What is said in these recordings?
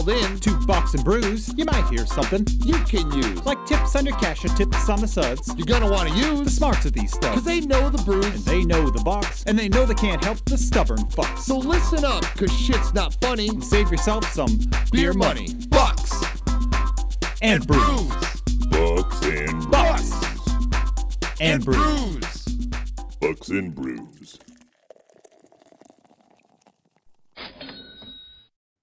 called in to Bucks and Brews, you might hear something you can use. like tips on your cash and tips on the suds. You're gonna want to The use smarts of these stuff. because they know the brews. And they know the Bucks, and they know they can't help the stubborn fucks. So listen up, because shit's not funny. And save yourself some beer money. Bucks And brews. Bucks and Bucks and brews. brews. Bucks and Brews.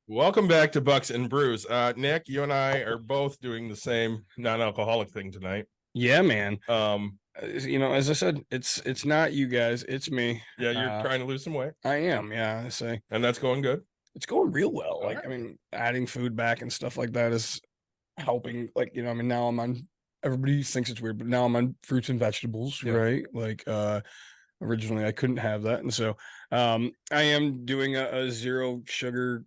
Welcome back to Bucks and Brews. Nick, you and I are both doing the same non-alcoholic thing tonight. Yeah, man. As I said, it's not you guys, it's me. Yeah, you're trying to lose some weight, I am, yeah. I say and that's going good. it's going real well. All Like, right. I mean, adding food back and stuff like that is helping. Like, now I'm on. Everybody thinks it's weird, but now I'm on fruits and vegetables, Yeah. right? Like, originally I couldn't have that, and so I am doing a zero sugar,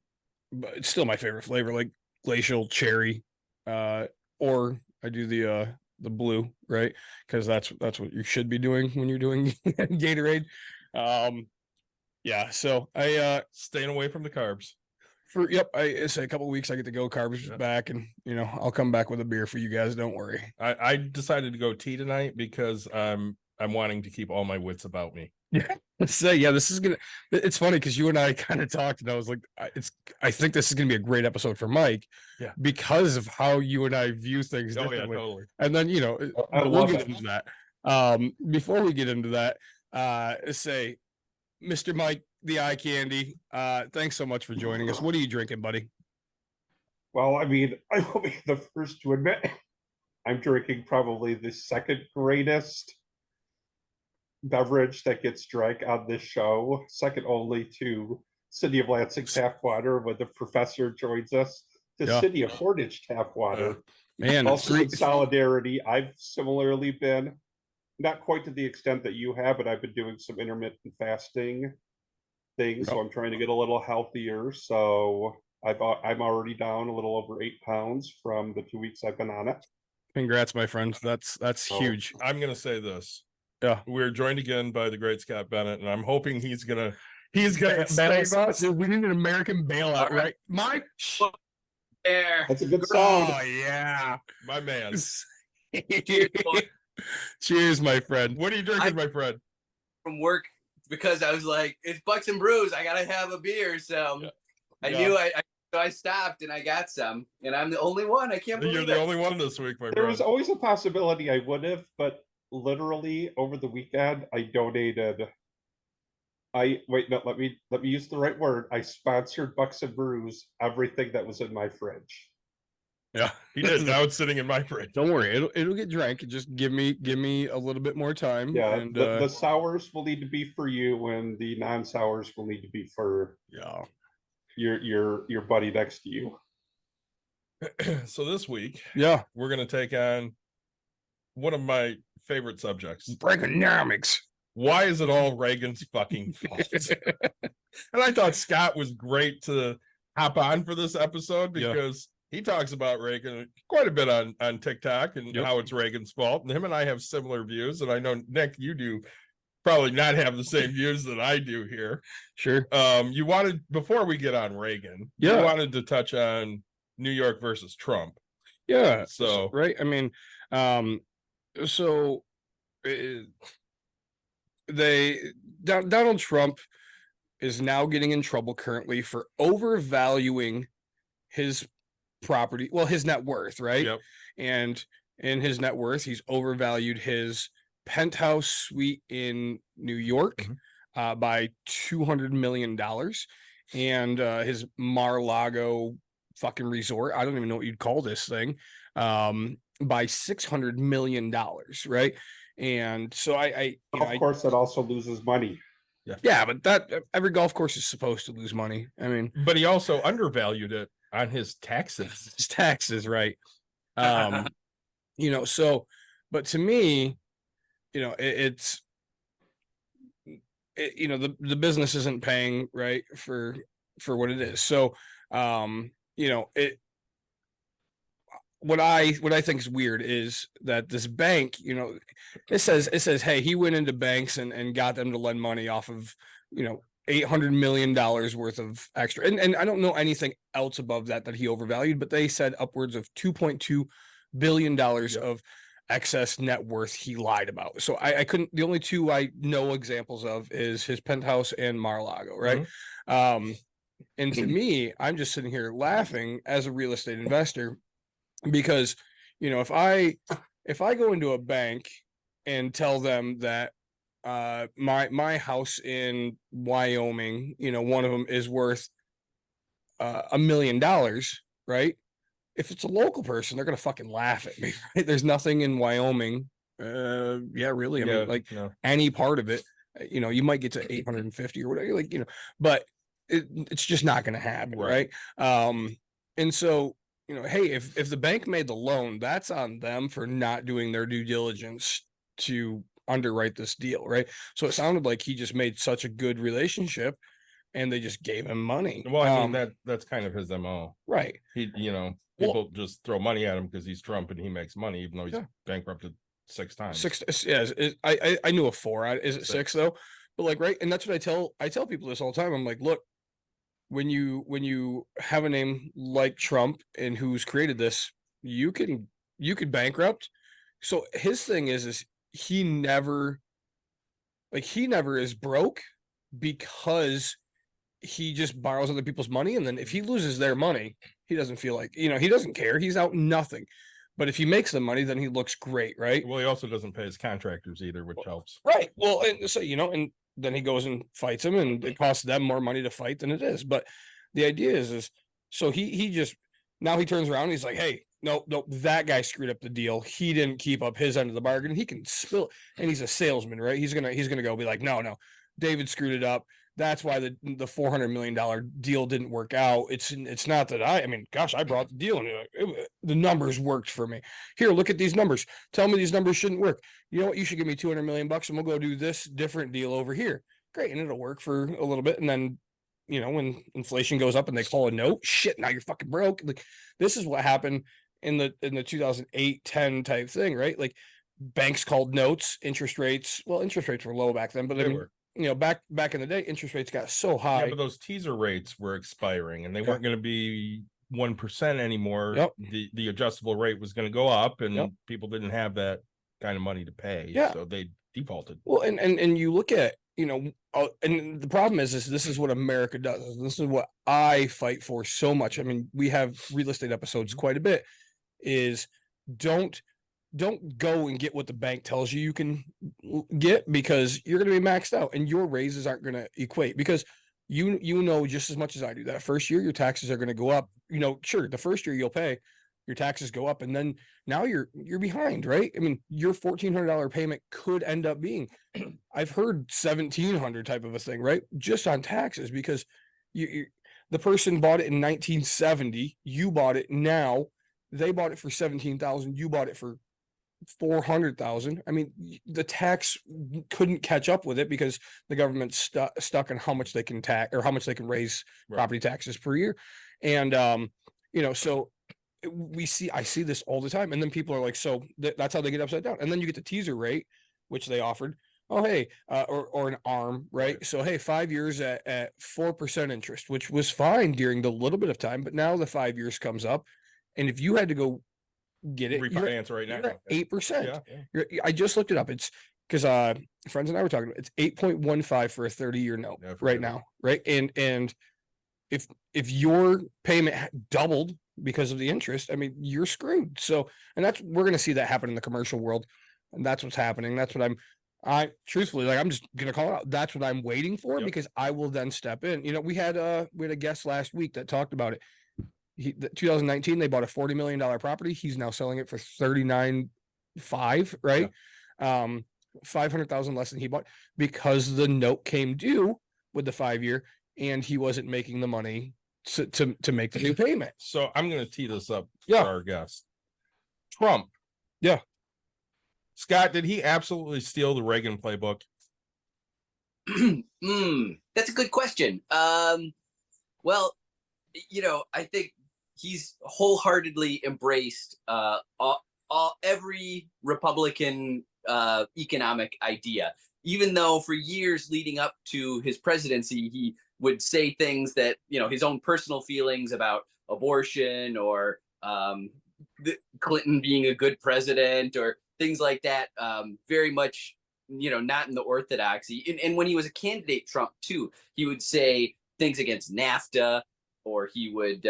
but it's still my favorite flavor, like glacial cherry, or I do the blue, right? Because that's what you should be doing when you're doing Gatorade. Yeah, so I Staying away from the carbs. I say a couple weeks I get to go carbs Yeah. back, and I'll come back with a beer for you guys, don't worry. I decided to go tea tonight because I'm wanting to keep all my wits about me. So yeah, this is gonna. It's funny because you and I kind of talked, and I was like, I think this is gonna be a great episode for Mike, Yeah. because of how you and I view things Oh yeah, differently. totally. And then I we'll love get it. into that. Before we get into that, say, Mr. Mike, the eye candy, thanks so much for joining us. What are you drinking, buddy? Well, I mean, I will be the first to admit I'm drinking probably the second greatest beverage that gets drank on this show, second only to City of Lansing tap water when the professor joins us. The Yeah. City of Portage tap water. Man, Also in solidarity, I've similarly been, not quite to the extent that you have, but I've been doing some intermittent fasting things, so I'm trying to get a little healthier. So I'm already down a little over 8 pounds from the 2 weeks I've been on it. congrats, my friend. That's Oh. huge. I'm gonna say this. Yeah. We're joined again by the great Scott Bennett, and I'm hoping he's gonna save Save us. Dude, we need an American bailout, right? Mike. There. That's a good sound. Oh yeah. My man. Cheers, my friend. What are you drinking, my friend? From work because I was like, it's Bucks and Brews. I gotta have a beer. So Yeah. I Yeah. knew so I stopped and I got some, and I'm the only one. I can't believe You're the it. only one this week, my There friend. was always a possibility I would have, but literally over the weekend I donated. Let me use the right word. I sponsored Bucks and Brews everything that was in my fridge. Yeah, He did. Now it's sitting in my fridge. Don't worry, it'll get drank. Just give me a little bit more time. Yeah, and the sours will need to be for you, and the non-sours will need to be for yeah. your buddy next to you. So this week Yeah. we're gonna take on one of my favorite subjects. Reaganomics. Why is it all Reagan's fucking fault? And I thought Scott was great to hop on for this episode Yeah. because he talks about Reagan quite a bit on TikTok and Yep. how it's Reagan's fault. And him and I have similar views. And I know, Nick, you do probably not have the same views that I do here. Sure. You wanted, before we get on Reagan, Yeah. you wanted to touch on New York versus Trump. Yeah. So right. I mean, so Donald Trump is now getting in trouble currently for overvaluing his property, well, his net worth, right? Yep. And in his net worth, he's overvalued his penthouse suite in New York by $200 million, and his Mar-a-Lago fucking resort, I don't even know what you'd call this thing, by $600 million, right? And so Of course, that also loses money. yeah, but that every golf course is supposed to lose money. I mean, but he also undervalued it on his taxes. his taxes, right? So, but to me, the business isn't paying right for what it is. So, what I think is weird is that this bank, it says, hey, he went into banks and got them to lend money off of, $800 million worth of extra. And I don't know anything else above that he overvalued, but they said upwards of $2.2 billion of excess net worth he lied about. So I couldn't, the only two I know examples of is his penthouse and Mar-a-Lago, right? And to me, I'm just sitting here laughing as a real estate investor because, you know, if I go into a bank and tell them that my house in Wyoming, you know, one of them is worth $1 million, right? If it's a local person, they're gonna fucking laugh at me. Right? There's nothing in Wyoming. Yeah, really. I mean, like any part of it, you know, you might get to 850 or whatever, like, you know, but it's just not gonna happen, right? And so, you know, hey, if the bank made the loan, that's on them for not doing their due diligence to underwrite this deal, right? So it sounded like he just made such a good relationship and they just gave him money. Well, I mean, that's kind of his MO. Right. He, you know, people just throw money at him because he's Trump and he makes money, even though he's bankrupted 6 times. Yes. I knew a 4. Is it 6 though? But like, right. And that's what I tell people this all the time. I'm like, look, when you have a name like Trump and who's created this, you could bankrupt. So his thing is he never is broke because he just borrows other people's money. And then if he loses their money, he doesn't feel like, you know, he doesn't care. He's out nothing. But if he makes the money, then he looks great, right? Well, he also doesn't pay his contractors either, which helps. Right. Well, and so, you know, and then he goes and fights him and it costs them more money to fight than it is. But the idea is so he just, now he turns around and he's like, hey, no, that guy screwed up the deal. He didn't keep up his end of the bargain. He can spill, and he's a salesman, right? He's gonna go be like, no, David screwed it up. That's why the $400 million deal didn't work out. It's not that I mean, gosh, I brought the deal and the numbers worked for me. Here, look at these numbers. Tell me these numbers shouldn't work. You know what? You should give me $200 million and we'll go do this different deal over here. Great, and it'll work for a little bit, and then, you know, when inflation goes up and they call a note, shit, now you're fucking broke. Like, this is what happened in the 2008-10 type thing, right? Like, banks called notes, interest rates were low back then, but I mean, you know, back in the day, interest rates got so high. Yeah, but those teaser rates were expiring and they weren't going to be 1% anymore. The adjustable rate was going to go up and people didn't have that kind of money to pay. So they defaulted. Well, and you look at, you know, and the problem is this is what America does. This is what I fight for so much. I mean, we have real estate episodes quite a bit, is don't go and get what the bank tells you can get, because you're going to be maxed out and your raises aren't going to equate, because you know just as much as I do that first year your taxes are going to go up. You know, sure, the first year you'll pay, your taxes go up, and then now you're behind, right? I mean, your $1,400 payment could end up being, I've heard $1,700 type of a thing, right? Just on taxes, because the person bought it in 1970, you bought it now, they bought it for $17,000, you bought it for $400,000. I mean, the tax couldn't catch up with it because the government's stuck on how much they can tax or how much they can raise property taxes per year. And you know, so I see this all the time, and then people are like, so that's how they get upside down. And then you get the teaser rate, which they offered. Oh, hey, or an ARM, right? So, hey, 5 years at 4% interest, which was fine during the little bit of time, but now the 5 years comes up, and if you had to go get it, refinance right now, 8%. I just looked it up. It's because friends and I were talking about, it's 8.15 for a 30-year note right now, right? And if your payment doubled because of the interest, I mean, you're screwed. So, and we're going to see that happen in the commercial world, and that's what's happening. That's what I truthfully, like, I'm just going to call it out. That's what I'm waiting for, because I will then step in. You know, we had a guest last week that talked about it. 2019, they bought a $40 million property. He's now selling it for $39.5, right? 500,000 less than he bought, because the note came due with the 5 year and he wasn't making the money to make the new payment. So I'm going to tee this up for our guest. Trump. Yeah. Scott, did he absolutely steal the Reagan playbook? That's a good question. Well, you know, I think he's wholeheartedly embraced every Republican economic idea. even though for years leading up to his presidency, he would say things that, his own personal feelings about abortion or Clinton being a good president or things like that, very much, not in the orthodoxy. And when he was a candidate, Trump too, he would say things against NAFTA, or he would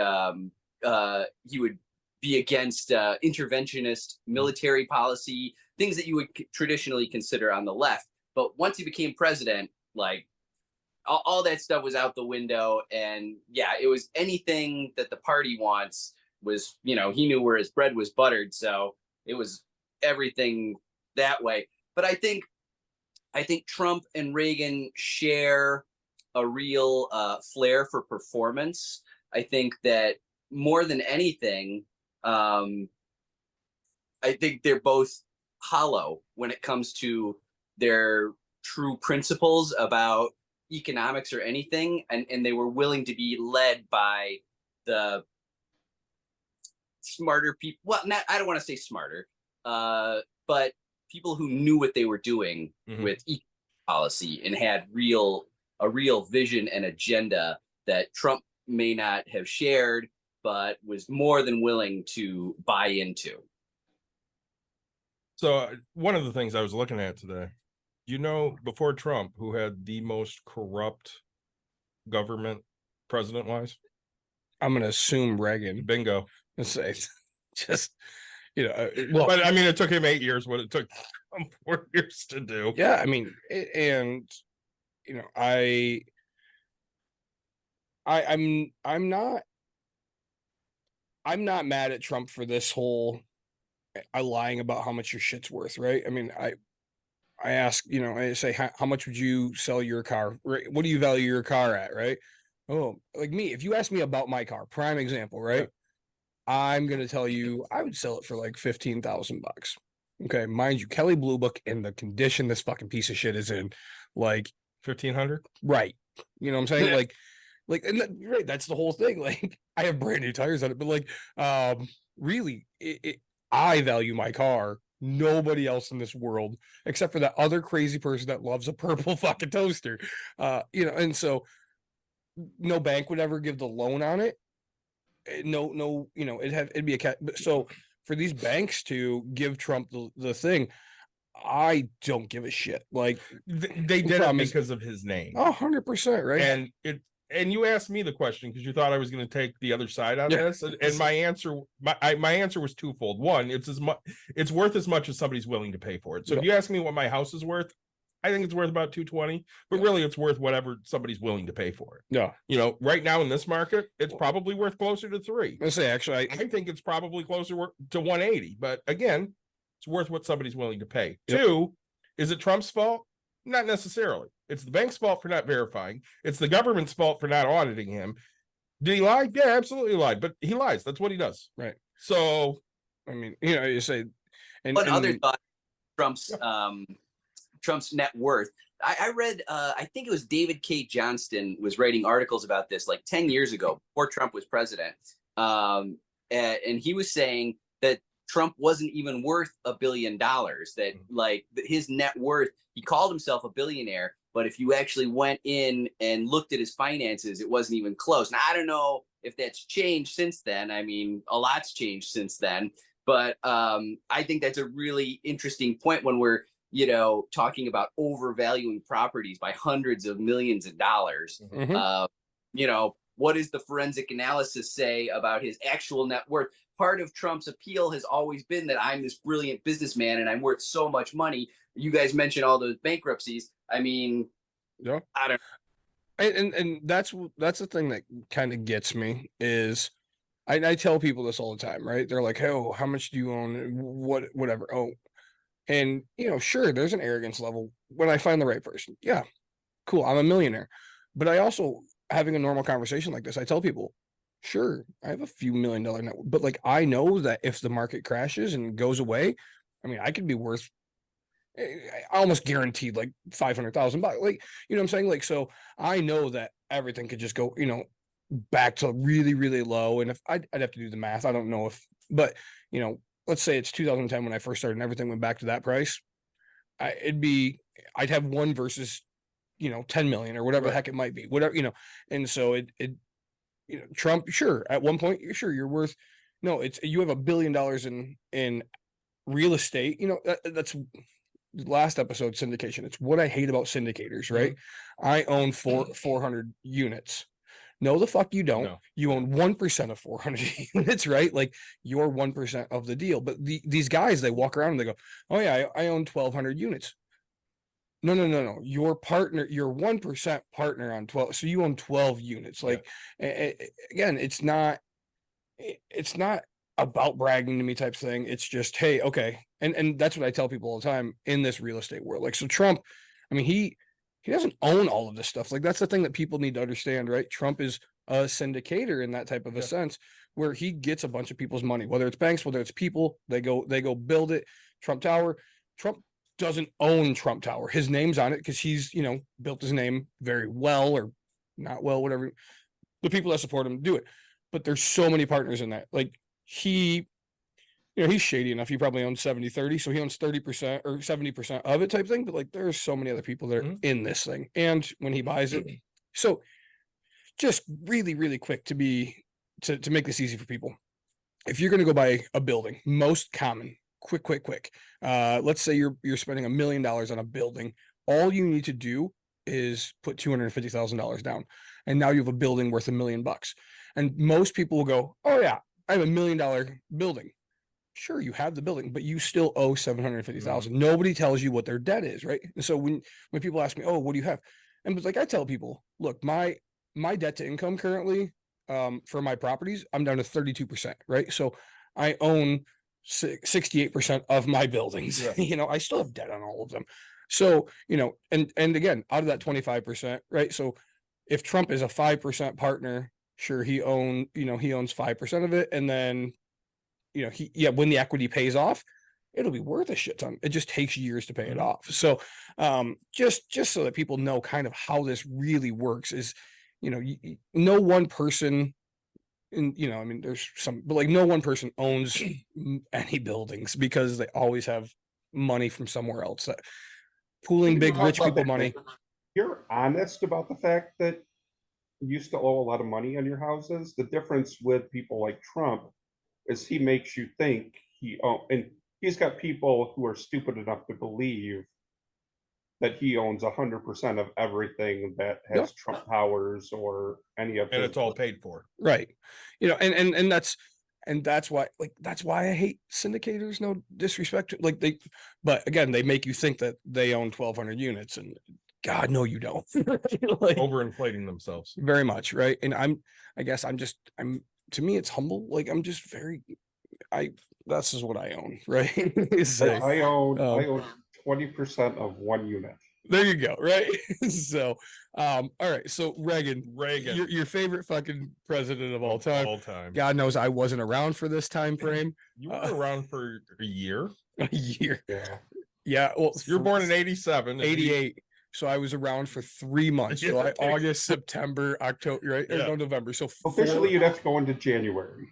be against interventionist military policy, things that you would traditionally consider on the left. But once he became president, like all that stuff was out the window. And yeah, it was anything that the party wants was, he knew where his bread was buttered. So it was everything that way. But I think Trump and Reagan share a real flair for performance. I think that more than anything, I think they're both hollow when it comes to their true principles about economics or anything, and they were willing to be led by the smarter people. Well, I don't want to say smarter, but people who knew what they were doing with policy and had a real vision and agenda that Trump may not have shared, but was more than willing to buy into. So one of the things I was looking at today, before Trump, who had the most corrupt government president-wise? I'm going to assume Reagan. Bingo. Say, just, well, but I mean, it took him 8 years what it took 4 years to do. Yeah, I mean, and I'm not mad at Trump for this whole lying about how much your shit's worth, right? I mean, I ask, I say, how much would you sell your car? Right? What do you value your car at, right? Oh, like me, if you ask me about my car, prime example, right? Yeah. I'm gonna tell you I would sell it for like $15,000. Okay, mind you, Kelly Blue Book in the condition this fucking piece of shit is in, like 1,500, right? You know what I'm saying? like, and right, that's the whole thing. Like, I have brand new tires on it, but like, really, I value my car. Nobody else in this world, except for that other crazy person that loves a purple fucking toaster, and so no bank would ever give the loan on it. No, it'd be a cat. So for these banks to give Trump the thing, I don't give a shit. Like they did it because of his name. 100%, right? And you asked me the question because you thought I was going to take the other side on this, and my answer was twofold. One, it's worth as much as somebody's willing to pay for it. So if you ask me what my house is worth, I think it's worth about $220, but really it's worth whatever somebody's willing to pay for it. Yeah. Right now in this market, it's probably worth closer to $300. Let's say, actually, I think it's probably closer to $180, but again, it's worth what somebody's willing to pay. Yep. Two, is it Trump's fault? Not necessarily. It's the bank's fault for not verifying. It's the government's fault for not auditing him. Did he lie? Yeah, absolutely lied, but he lies. That's what he does. Right. So, I mean, you say, other thought, Trump's net worth. I read, I think it was David K. Johnston was writing articles about this like 10 years ago before Trump was president. And he was saying that Trump wasn't even worth $1 billion, that like his net worth, he called himself a billionaire, but if you actually went in and looked at his finances, it wasn't even close. Now, I don't know if that's changed since then. I mean, a lot's changed since then, but I think that's a really interesting point when we're, talking about overvaluing properties by hundreds of millions of dollars. What does the forensic analysis say about his actual net worth? Part of Trump's appeal has always been that I'm this brilliant businessman and I'm worth so much money. You guys mentioned all those bankruptcies. I mean, yeah, I don't. And that's the thing that kind of gets me is I tell people this all the time, right? They're like, "Oh, how much do you own? Whatever." Oh, and sure, there's an arrogance level when I find the right person. Yeah, cool. I'm a millionaire, but I also, having a normal conversation like this, I tell people, sure, I have a few $1 million net, but like I know that if the market crashes and goes away, I mean, I could be worth, I almost guaranteed like $500,000. Like, you know what I'm saying? Like, so I know that everything could just go, back to really, really low. And if I'd have to do the math, I don't know if, but let's say it's 2010 when I first started and everything went back to that price. It'd be I'd have one versus, 10 million or whatever the Right. heck it might be, whatever, and so Trump, sure, at one point, sure, you're worth, no, you have $1 billion in real estate, that's last episode syndication. It's what I hate about syndicators, right? I own 400 units. No, the fuck you don't. No. You own 1% of 400 units, right? Like you're 1% of the deal. But these guys, they walk around and they go, "Oh yeah, I own 1,200 units." No. Your partner, your 1% partner on 12. So you own 12 units. Like again, it's not about bragging to me type thing. It's just, hey, okay. And that's what I tell people all the time in this real estate world. Like, so Trump, I mean, he doesn't own all of this stuff. Like that's the thing that people need to understand, right? Trump is a syndicator in that type of a sense where he gets a bunch of people's money, whether it's banks, whether it's people, they go build it. Trump Tower. Trump doesn't own Trump Tower. His name's on it because he's, built his name very well or not well, whatever. The people that support him do it. But there's so many partners in that. Like he's shady enough. He probably owns 70-30. So he owns 30% or 70% of it type thing. But like there's so many other people that are in this thing. And when he buys it. So just really, really quick to make this easy for people. If you're going to go buy a building, most common, quick. Let's say you're spending $1 million on a building. All you need to do is put $250,000 down. And now you have a building worth $1 million. And most people will go, oh yeah, I have $1 million building. Sure, you have the building, but you still owe $750,000. Nobody tells you what their debt is, right? And so when people ask me, oh, what do you have? And like I tell people, look, my debt to income currently for my properties, I'm down to 32%, right? So I own 68% of my buildings. Yeah. I still have debt on all of them. So, and again, out of that 25%, right? So if Trump is a 5% partner, sure, he owns 5% of it. And then, when the equity pays off, it'll be worth a shit ton. It just takes years to pay it off. So just so that people know kind of how this really works is, no one person there's some, but like no one person owns any buildings because they always have money from somewhere else. That pooling big rich people money. You're honest about the fact that you used to owe a lot of money on your houses. The difference with people like Trump is he makes you think and he's got people who are stupid enough to believe that he owns 100% of everything that has Trump Towers or any of and it's all paid for. Right. And that's why I hate syndicators. No disrespect. But again, they make you think that they own 1,200 units and God, no, you don't. Like, overinflating themselves. Very much. Right. And to me, it's humble. Like I'm just this is what I own. Right. I own 20% of one unit. There you go. Right. So, all right. So Reagan, your favorite fucking president of all time. All time. God knows I wasn't around for this time frame. You were around for a year. A year. Yeah. Yeah. Well, you were born in 87. 88. So I was around for 3 months. July, August, September, October, right? Yeah. No, November. So officially you'd have to go into January.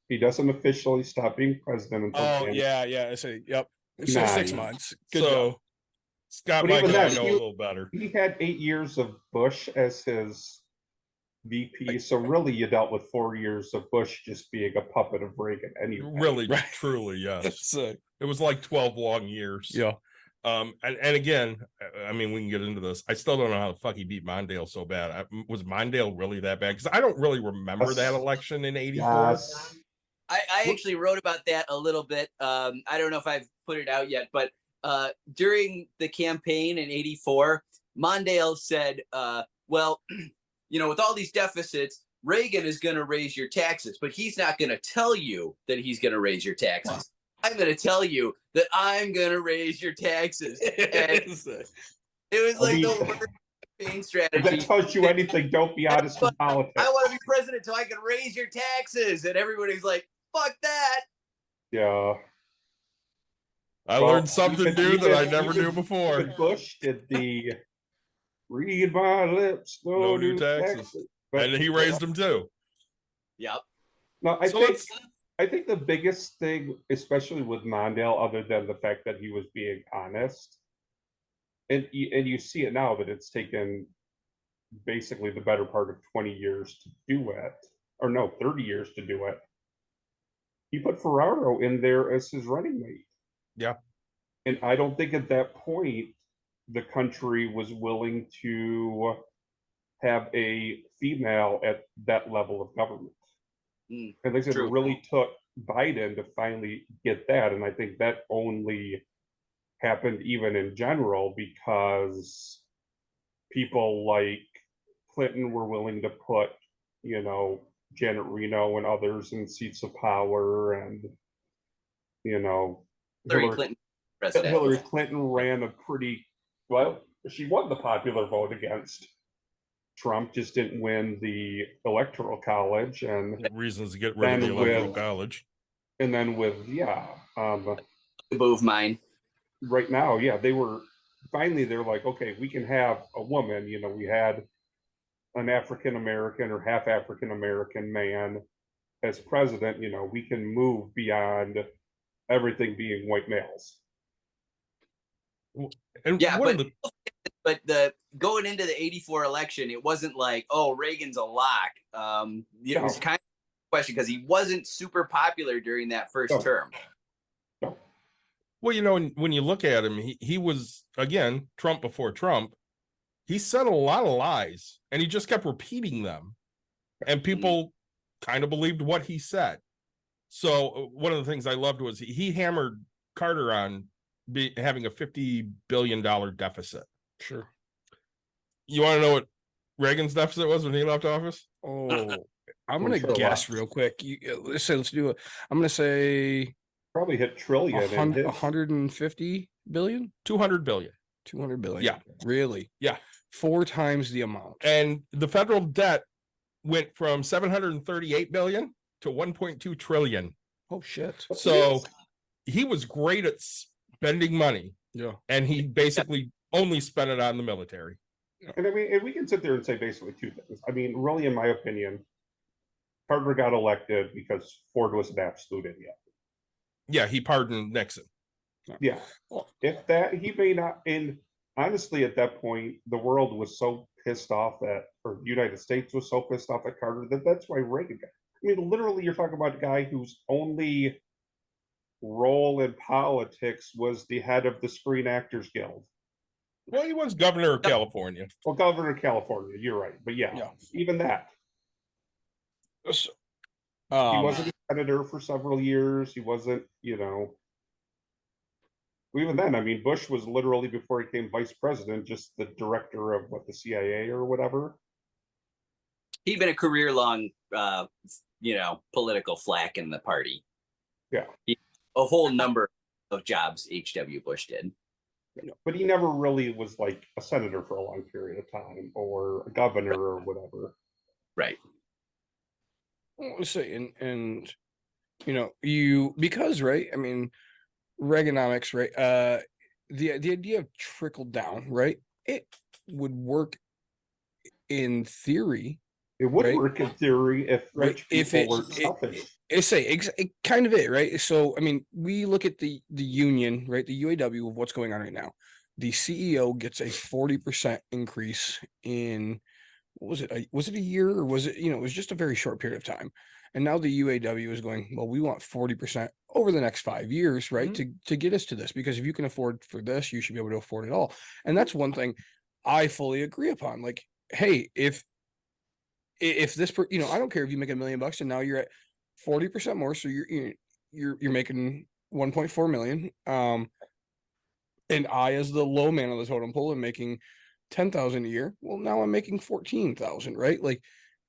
He doesn't officially stop being president until January. Yeah. So, yep. So 6 months. Good job. Scott Michael, I know a little better. He had 8 years of Bush as his VP. So really you dealt with 4 years of Bush just being a puppet of Reagan anyway. Really, truly, yes. It was like 12 long years. Yeah. And again, I mean, we can get into this. I still don't know how the fuck he beat Mondale so bad. Was Mondale really that bad? Because I don't really remember that election in 84. Yes. I actually wrote about that a little bit. I don't know if I've put it out yet, but during the campaign in 84, Mondale said, well, with all these deficits, Reagan is going to raise your taxes, but he's not going to tell you that he's going to raise your taxes. I'm going to tell you that I'm going to raise your taxes. And it was like the worst campaign strategy. If that tells you anything, don't be honest in politics. I want to be president so I can raise your taxes. And everybody's like, fuck that. Yeah. I learned something new that I never knew before. Bush did the read my lips, no new taxes. And he raised them too. Yep. No, I think the biggest thing, especially with Mondale, other than the fact that he was being honest, and you see it now that it's taken basically the better part of 20 years to do it, or no, 30 years to do it. He put Ferraro in there as his running mate. Yeah. And I don't think at that point the country was willing to have a female at that level of government. And they said it really took Biden to finally get that. And I think that only happened even in general because people like Clinton were willing to put, you know, Janet Reno and others in seats of power, and you know, Hillary Clinton ran a pretty well. She won the popular vote against Trump, just didn't win the electoral college, and reasons to get rid of the electoral college. And then with move mine right now, they were finally they're like, okay, we can have a woman. You know, we had an African American or half African American man as president. You know, we can move beyond everything being white males. And but the going into the 84 election, it wasn't like, oh, Reagan's a lock. It was kind of a question because he wasn't super popular during that first term. Well, you know, when you look at him, he was, again, Trump before Trump. He said a lot of lies, and he just kept repeating them. And people kind of believed what he said. So one of the things I loved was he hammered Carter on having a $50 billion deficit. Sure. You want to know what Reagan's deficit was when he left office? Oh, I'm going to guess real quick. Let's do it. I'm going to say probably hit trillion. 150 billion? 200 billion. 200 billion. Yeah. Really? Yeah. 4 times the amount. And the federal debt went from 738 billion to 1.2 trillion. Oh, shit. So he was great at spending money. Yeah. And he basically only spent it on the military. And I mean, and we can sit there and say basically two things. I mean, really, in my opinion, Carter got elected because Ford was an absolute idiot. Yeah, he pardoned Nixon. Yeah. If that, he may not, and honestly, at that point, the world was so pissed off at, or the United States was so pissed off at Carter that's why Reagan got. I mean, literally, you're talking about a guy whose only role in politics was the head of the Screen Actors Guild. Well, he was governor of California. Well, governor of California, you're right. But yeah. Even that. So, he wasn't a senator for several years. He wasn't, you know. Even then, I mean, Bush was literally, before he became vice president, just the director of the CIA or whatever. He'd been a career-long, political flack in the party. Yeah. A whole number of jobs H.W. Bush did. But he never really was like a senator for a long period of time, or a governor or whatever. Right. Let's say, and because right, I mean, Reaganomics, right? The idea of trickle down, right? It would work in theory. It would work in theory if rich people were selfish. It kind of it, right? So, I mean, we look at the union, right? The UAW of what's going on right now. The CEO gets a 40% increase in, what was it? Was it a year, or was it, it was just a very short period of time. And now the UAW is going, well, we want 40% over the next 5 years, right? Mm-hmm. To get us to this, because if you can afford for this, you should be able to afford it all. And that's one thing I fully agree upon. Like, hey, if this, I don't care if you make $1 million and now you're at 40% more, so you're making 1.4 million. And I, as the low man on the totem pole, am making 10,000 a year. Well, now I'm making 14,000, right? Like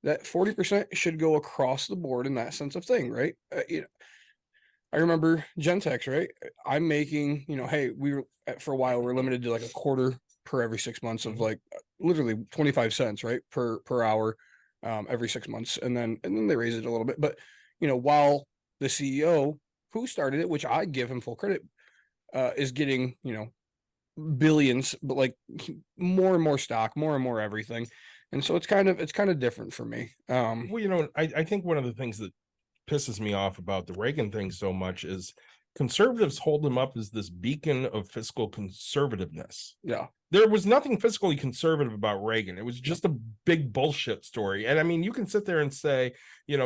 that 40% should go across the board in that sense of thing, right? I remember Gentex, right? I'm making, hey, we were for a while we're limited to like a quarter per every 6 months of like literally 25 cents, right, per hour, every 6 months, and then they raise it a little bit, but. While the CEO who started it, which I give him full credit, is getting, billions, but like more and more stock, more and more everything. And so it's kind of different for me. Well, I think one of the things that pisses me off about the Reagan thing so much is conservatives hold him up as this beacon of fiscal conservativeness. Yeah. There was nothing fiscally conservative about Reagan. It was just a big bullshit story. And I mean, you can sit there and say,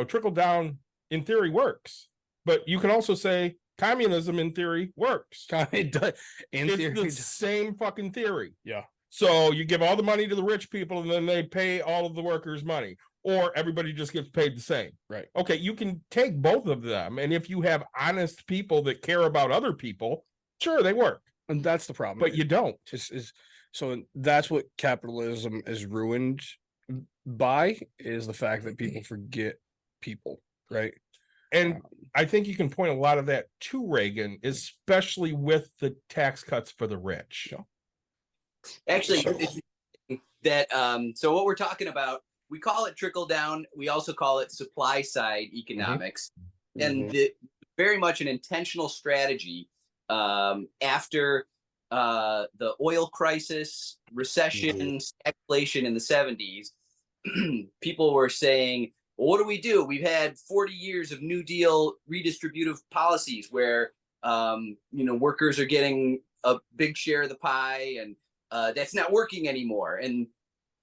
trickle down in theory works, but you can also say communism in theory works. It does. It's the same fucking theory. Yeah. So you give all the money to the rich people and then they pay all of the workers money, or everybody just gets paid the same. Right. Okay, you can take both of them. And if you have honest people that care about other people, sure, they work. And that's the problem. But you don't. So that's what capitalism is ruined by, is the fact that people forget people, right? And I think you can point a lot of that to Reagan, especially with the tax cuts for the rich. Actually, so what we're talking about, we call it trickle down. We also call it supply side economics, and very much an intentional strategy after the oil crisis, recession, stagflation in the 70s. People were saying, well, what do we do? We've had 40 years of New Deal redistributive policies where, workers are getting a big share of the pie, and that's not working anymore. And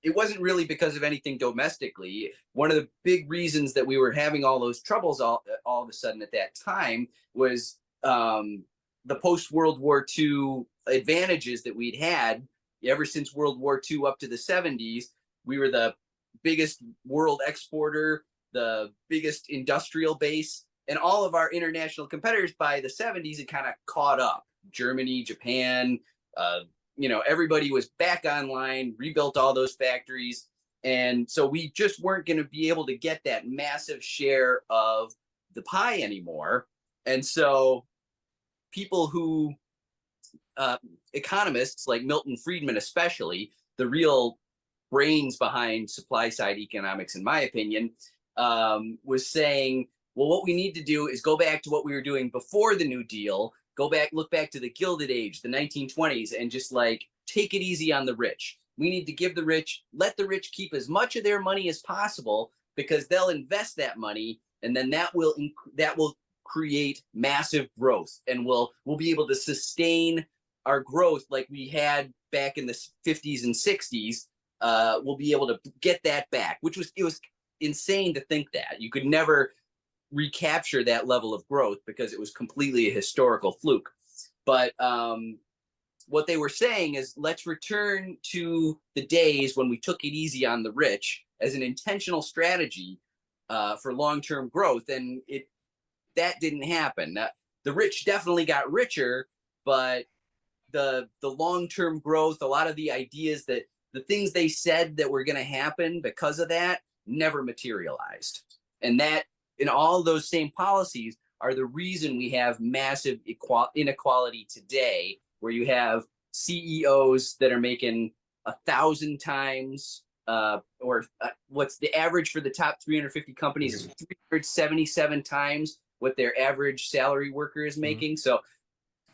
it wasn't really because of anything domestically. One of the big reasons that we were having all those troubles all of a sudden at that time was the post-World War II advantages that we'd had ever since World War II up to the 70s. We were the biggest world exporter, the biggest industrial base, and all of our international competitors by the 70s had kind of caught up. Germany, Japan, everybody was back online, rebuilt all those factories. And so we just weren't going to be able to get that massive share of the pie anymore. And so people who, economists like Milton Friedman, especially, the real brains behind supply side economics, in my opinion, was saying, well, what we need to do is go back to what we were doing before the New Deal, look back to the Gilded Age, the 1920s, and just like take it easy on the rich. We need to let the rich keep as much of their money as possible, because they'll invest that money, and then that will create massive growth, and we'll be able to sustain our growth like we had back in the 50s and 60s. We'll be able to get that back, it was insane to think that you could never recapture that level of growth because it was completely a historical fluke. But what they were saying is, let's return to the days when we took it easy on the rich as an intentional strategy for long-term growth. And that didn't happen. The rich definitely got richer, but the long-term growth, a lot of the ideas that the things they said that were going to happen because of that never materialized. And that, in all those same policies, are the reason we have massive inequality today, where you have CEOs that are making 1,000 times, what's the average for the top 350 companies is 377 times what their average salary worker is making. So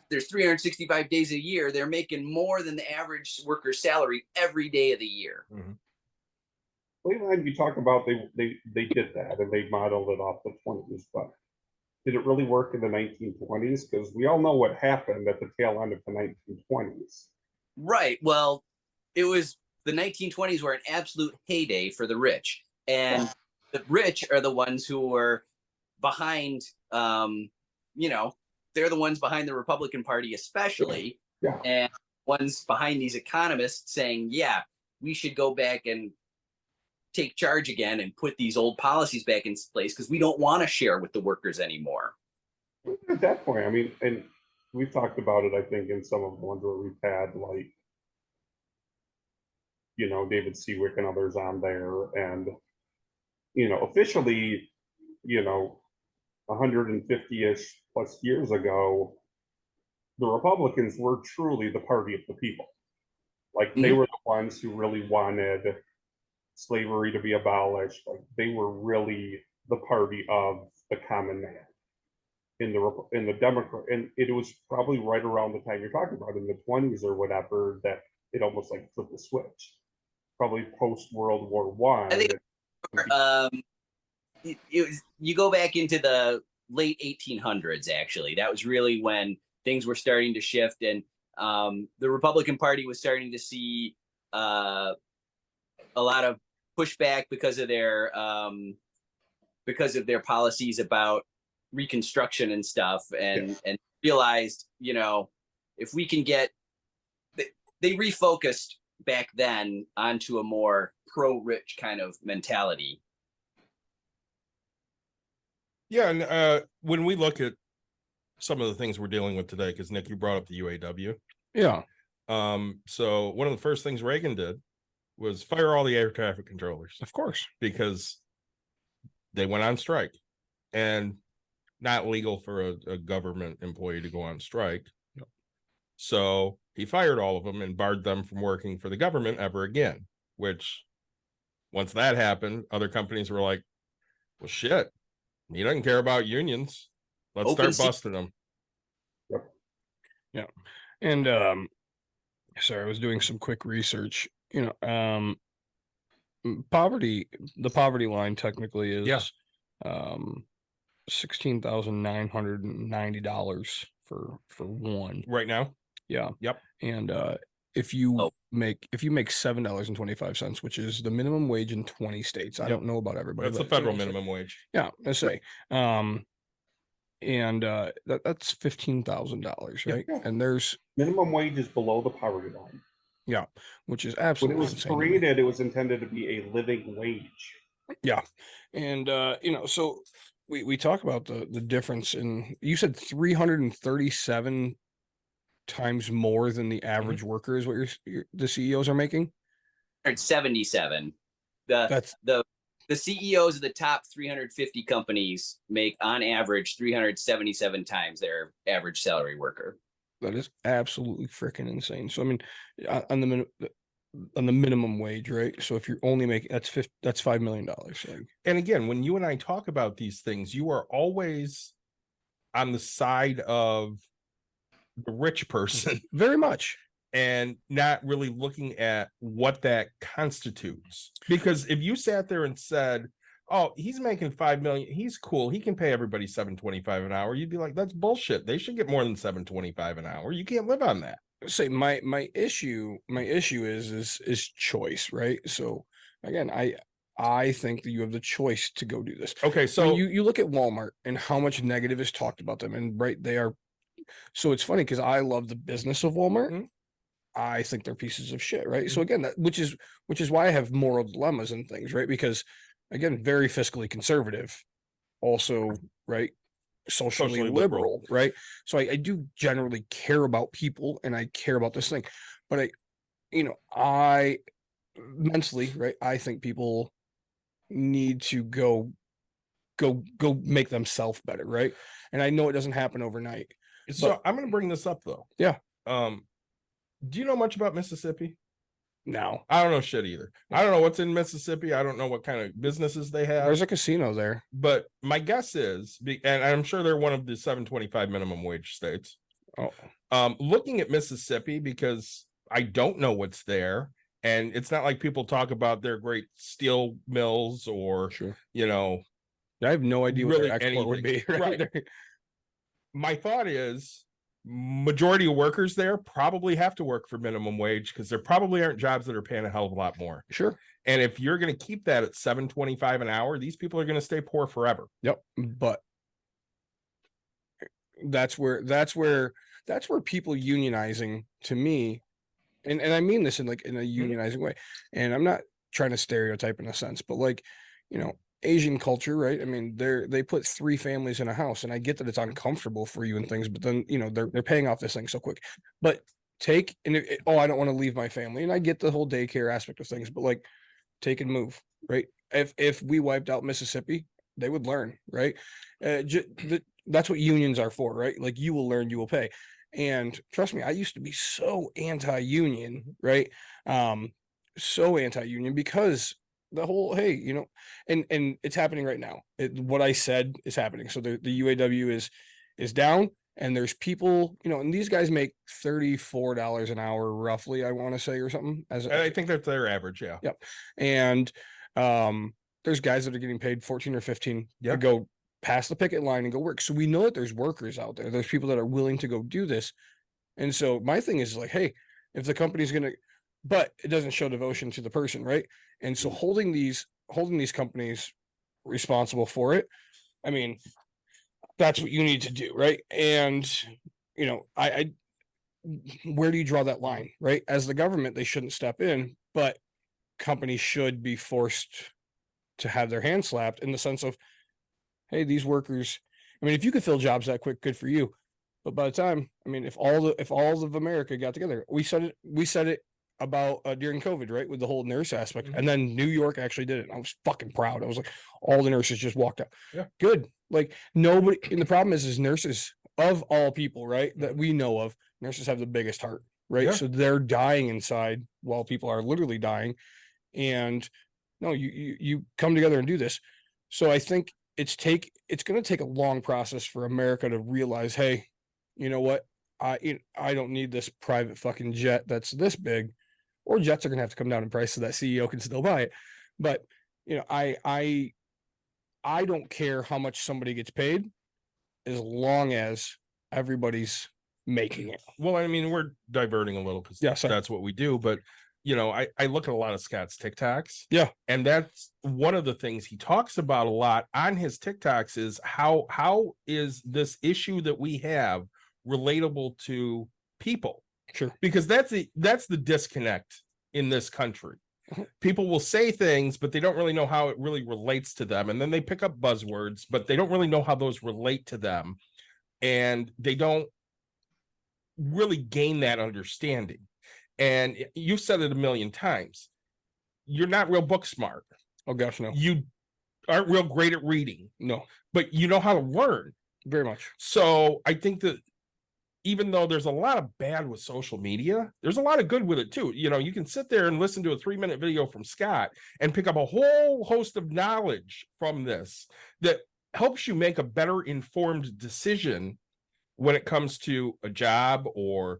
there's 365 days a year. They're making more than the average worker's salary every day of the year. Well, you talk about they did that and they modeled it off the 20s, but did it really work in the 1920s? Because we all know what happened at the tail end of the 1920s. Right. Well, it was the 1920s were an absolute heyday for the rich, and the rich are the ones who were behind. They're the ones behind the Republican Party, especially, and ones behind these economists saying, yeah, we should go back and take charge again and put these old policies back in place because we don't want to share with the workers anymore. At that point, I mean, and we've talked about it, I think, in some of the ones where we've had, like, David Seawick and others on there. And, officially, 150-ish plus years ago, the Republicans were truly the party of the people. Like, they were the ones who really wanted slavery to be abolished. Like, they were really the party of the common man in the Democrat. And it was probably right around the time you're talking about, in the 20s or whatever, that it almost like flipped the switch. Probably post World War I. I think you go back into the late 1800s. Actually, that was really when things were starting to shift, and the Republican Party was starting to see a lot of pushback because of their policies about Reconstruction and stuff, and realized, if we can get, they refocused back then onto a more pro-rich kind of mentality. Yeah, and when we look at some of the things we're dealing with today, because Nick, you brought up the UAW. Yeah. So one of the first things Reagan did was fire all the air traffic controllers. Of course. Because they went on strike, and not legal for a government employee to go on strike. Yep. So he fired all of them and barred them from working for the government ever again, which once that happened, other companies were like, well, shit, he doesn't care about unions. Let's start busting them. Yeah. And sorry, I was doing some quick research. The poverty line technically is $16,990 for one right now. Yeah. Yep. And if you make $7.25, which is the minimum wage in 20 states, I don't know about everybody. That's the federal minimum wage. Yeah, I say. And that's $15,000, right? Yeah. And there's minimum wage is below the poverty line. Yeah, which is When absolutely it was insane to me. created, it was intended to be a living wage. Yeah, and so we talk about the difference in, you said 337 times more than the average worker is what the CEOs are making. 177. The CEOs of the top 350 companies make on average 377 times their average salary worker. That is absolutely freaking insane. So I mean, on the minimum wage, right? So if you're only making, that's $5 million. And again, when you and I talk about these things, you are always on the side of the rich person, very much, and not really looking at what that constitutes. Because if you sat there and said, oh, he's making $5 million, he's cool, he can pay everybody $7.25 an hour, you'd be like, that's bullshit. They should get more than $7.25 an hour. You can't live on that. Say my issue is choice, right? So again, I think that you have the choice to go do this. Okay, so when you look at Walmart and how much negative is talked about them, and right, they are. So it's funny because I love the business of Walmart. Mm-hmm. I think they're pieces of shit, right? Mm-hmm. So again, which is why I have moral dilemmas and things, right? Because again, very fiscally conservative, also, right? Socially liberal, right? So I do generally care about people, and I care about this thing, but I mentally, right, I think people need to go make themselves better, right? And I know it doesn't happen overnight. So I'm going to bring this up though. Yeah. Do you know much about Mississippi? No, I don't know shit either. I don't know what's in Mississippi. I don't know what kind of businesses they have. There's a casino there. But my guess is, and I'm sure they're one of the $7.25 minimum wage states. Oh. Looking at Mississippi, because I don't know what's there, and it's not like people talk about their great steel mills or, sure, I have no idea really what their export would be. Right. My thought is, majority of workers there probably have to work for minimum wage because there probably aren't jobs that are paying a hell of a lot more. Sure. And if you're going to keep that at $7.25 an hour, these people are going to stay poor forever. Yep. But that's where people unionizing, to me, and I mean this in a unionizing way, and I'm not trying to stereotype in a sense, but Asian culture, right? I mean, they put 3 families in a house, and I get that it's uncomfortable for you and things, but then they're paying off this thing so quick. But I don't want to leave my family, and I get the whole daycare aspect of things, but take and move, right? If we wiped out Mississippi, they would learn, right? That's what unions are for, right? You will learn, you will pay. And trust me, I used to be so anti-union, right? So anti-union because the whole, hey, and it's happening right now. What I said is happening. So the UAW is down, and there's people, and these guys make $34 an hour roughly, I want to say, or something. I think that's their average, yeah. Yep. And there's guys that are getting paid 14 or 15 to go pass the picket line and go work. So we know that there's workers out there. There's people that are willing to go do this. And so my thing is like, hey, if the company's going to, but it doesn't show devotion to the person, right? And so holding these companies responsible for it, I mean, that's what you need to do, right? And I where do you draw that line, right? As the government, they shouldn't step in, but companies should be forced to have their hands slapped in the sense of, hey, these workers, I mean, if you could fill jobs that quick, good for you. But by the time, I mean, if all of America got together, we said it about during COVID, right, with the whole nurse aspect, and then New York actually did it. And I was fucking proud. I was like, all the nurses just walked out. Yeah, good. Like nobody. And the problem is nurses of all people, right, that we know of, nurses have the biggest heart, right? Yeah. So they're dying inside while people are literally dying, and no, you come together and do this. So I think it's going to take a long process for America to realize, hey, you know what? I don't need this private fucking jet that's this big, or jets are going to have to come down in price so that CEO can still buy it. But I don't care how much somebody gets paid, as long as everybody's making it. Well, I mean, we're diverting a little because that's what we do. But I look at a lot of Scott's TikToks. Yeah, and that's one of the things he talks about a lot on his TikToks is how is this issue that we have relatable to people? Sure. Because that's the disconnect in this country. People will say things, but they don't really know how it really relates to them. And then they pick up buzzwords, but they don't really know how those relate to them. And they don't really gain that understanding. And you've said it a million times. You're not real book smart. Oh gosh, no. You aren't real great at reading. No. But you know how to learn. Very much. So I think that even though there's a lot of bad with social media, there's a lot of good with it too. You can sit there and listen to a 3-minute video from Scott and pick up a whole host of knowledge from this that helps you make a better informed decision when it comes to a job or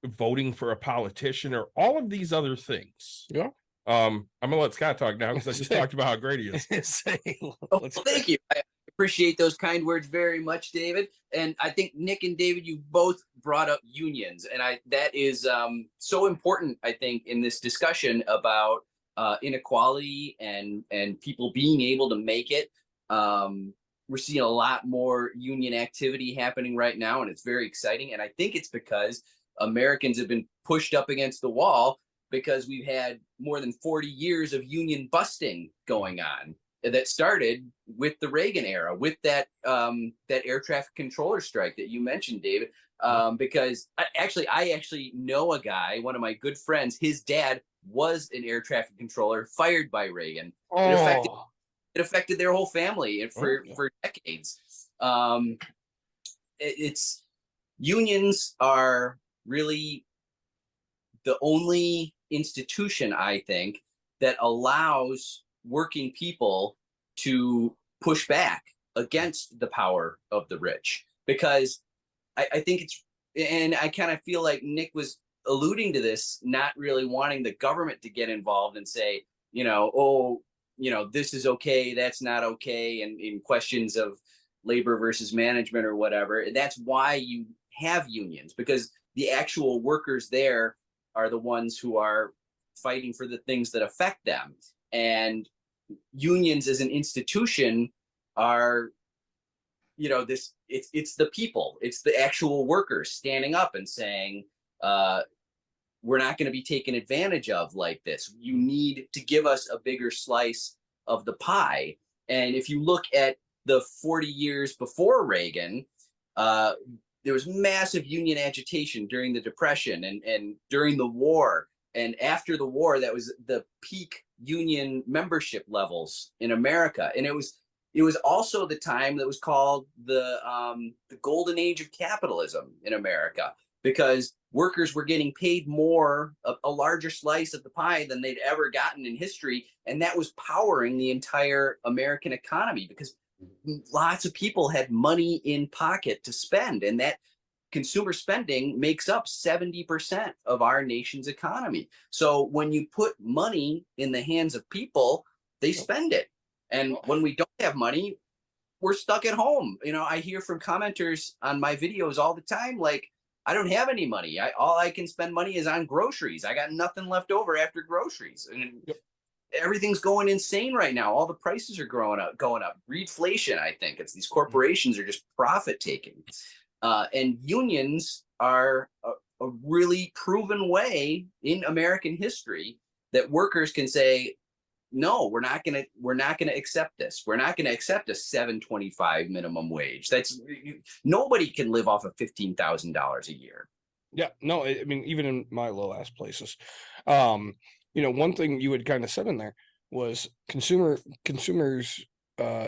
voting for a politician or all of these other things. Yeah. I'm gonna let Scott talk now because I just talked about how great he is. Thank you. I appreciate those kind words very much, David. And I think Nick and David, you both brought up unions, and that is so important, I think, in this discussion about inequality and people being able to make it. We're seeing a lot more union activity happening right now, and it's very exciting. And I think it's because Americans have been pushed up against the wall because we've had more than 40 years of union busting going on that started with the Reagan era, with that air traffic controller strike that you mentioned, David. Because I actually know a guy, one of my good friends, his dad was an air traffic controller fired by Reagan. Oh. It affected their whole family for decades. It's unions are really the only institution, I think, that allows working people to push back against the power of the rich. Because I think and I kind of feel like Nick was alluding to this, not really wanting the government to get involved and say, this is okay, that's not okay, and in questions of labor versus management or whatever. That's why you have unions, because the actual workers there are the ones who are fighting for the things that affect them. And unions as an institution are, it's the people, it's the actual workers standing up and saying, we're not going to be taken advantage of like this. You need to give us a bigger slice of the pie. And if you look at the 40 years before Reagan, there was massive union agitation during the Depression and during the war. And after the war, that was the peak union membership levels in America. And it was also the time that was called the golden age of capitalism in America, because workers were getting paid more, a larger slice of the pie than they'd ever gotten in history. And that was powering the entire American economy because lots of people had money in pocket to spend. And that consumer spending makes up 70% of our nation's economy. So when you put money in the hands of people, they spend it. And when we don't have money, we're stuck at home. I hear from commenters on my videos all the time, like, I don't have any money. All I can spend money is on groceries. I got nothing left over after groceries. And everything's going insane right now. All the prices are going up. Reflation, I think. It's these corporations are just profit taking. And unions are a really proven way in American history that workers can say, no, we're not gonna accept this. We're not gonna accept a $7.25 minimum wage. Nobody can live off of $15,000 a year. Yeah, no, I mean, even in my low ass places, one thing you had kind of said in there was consumers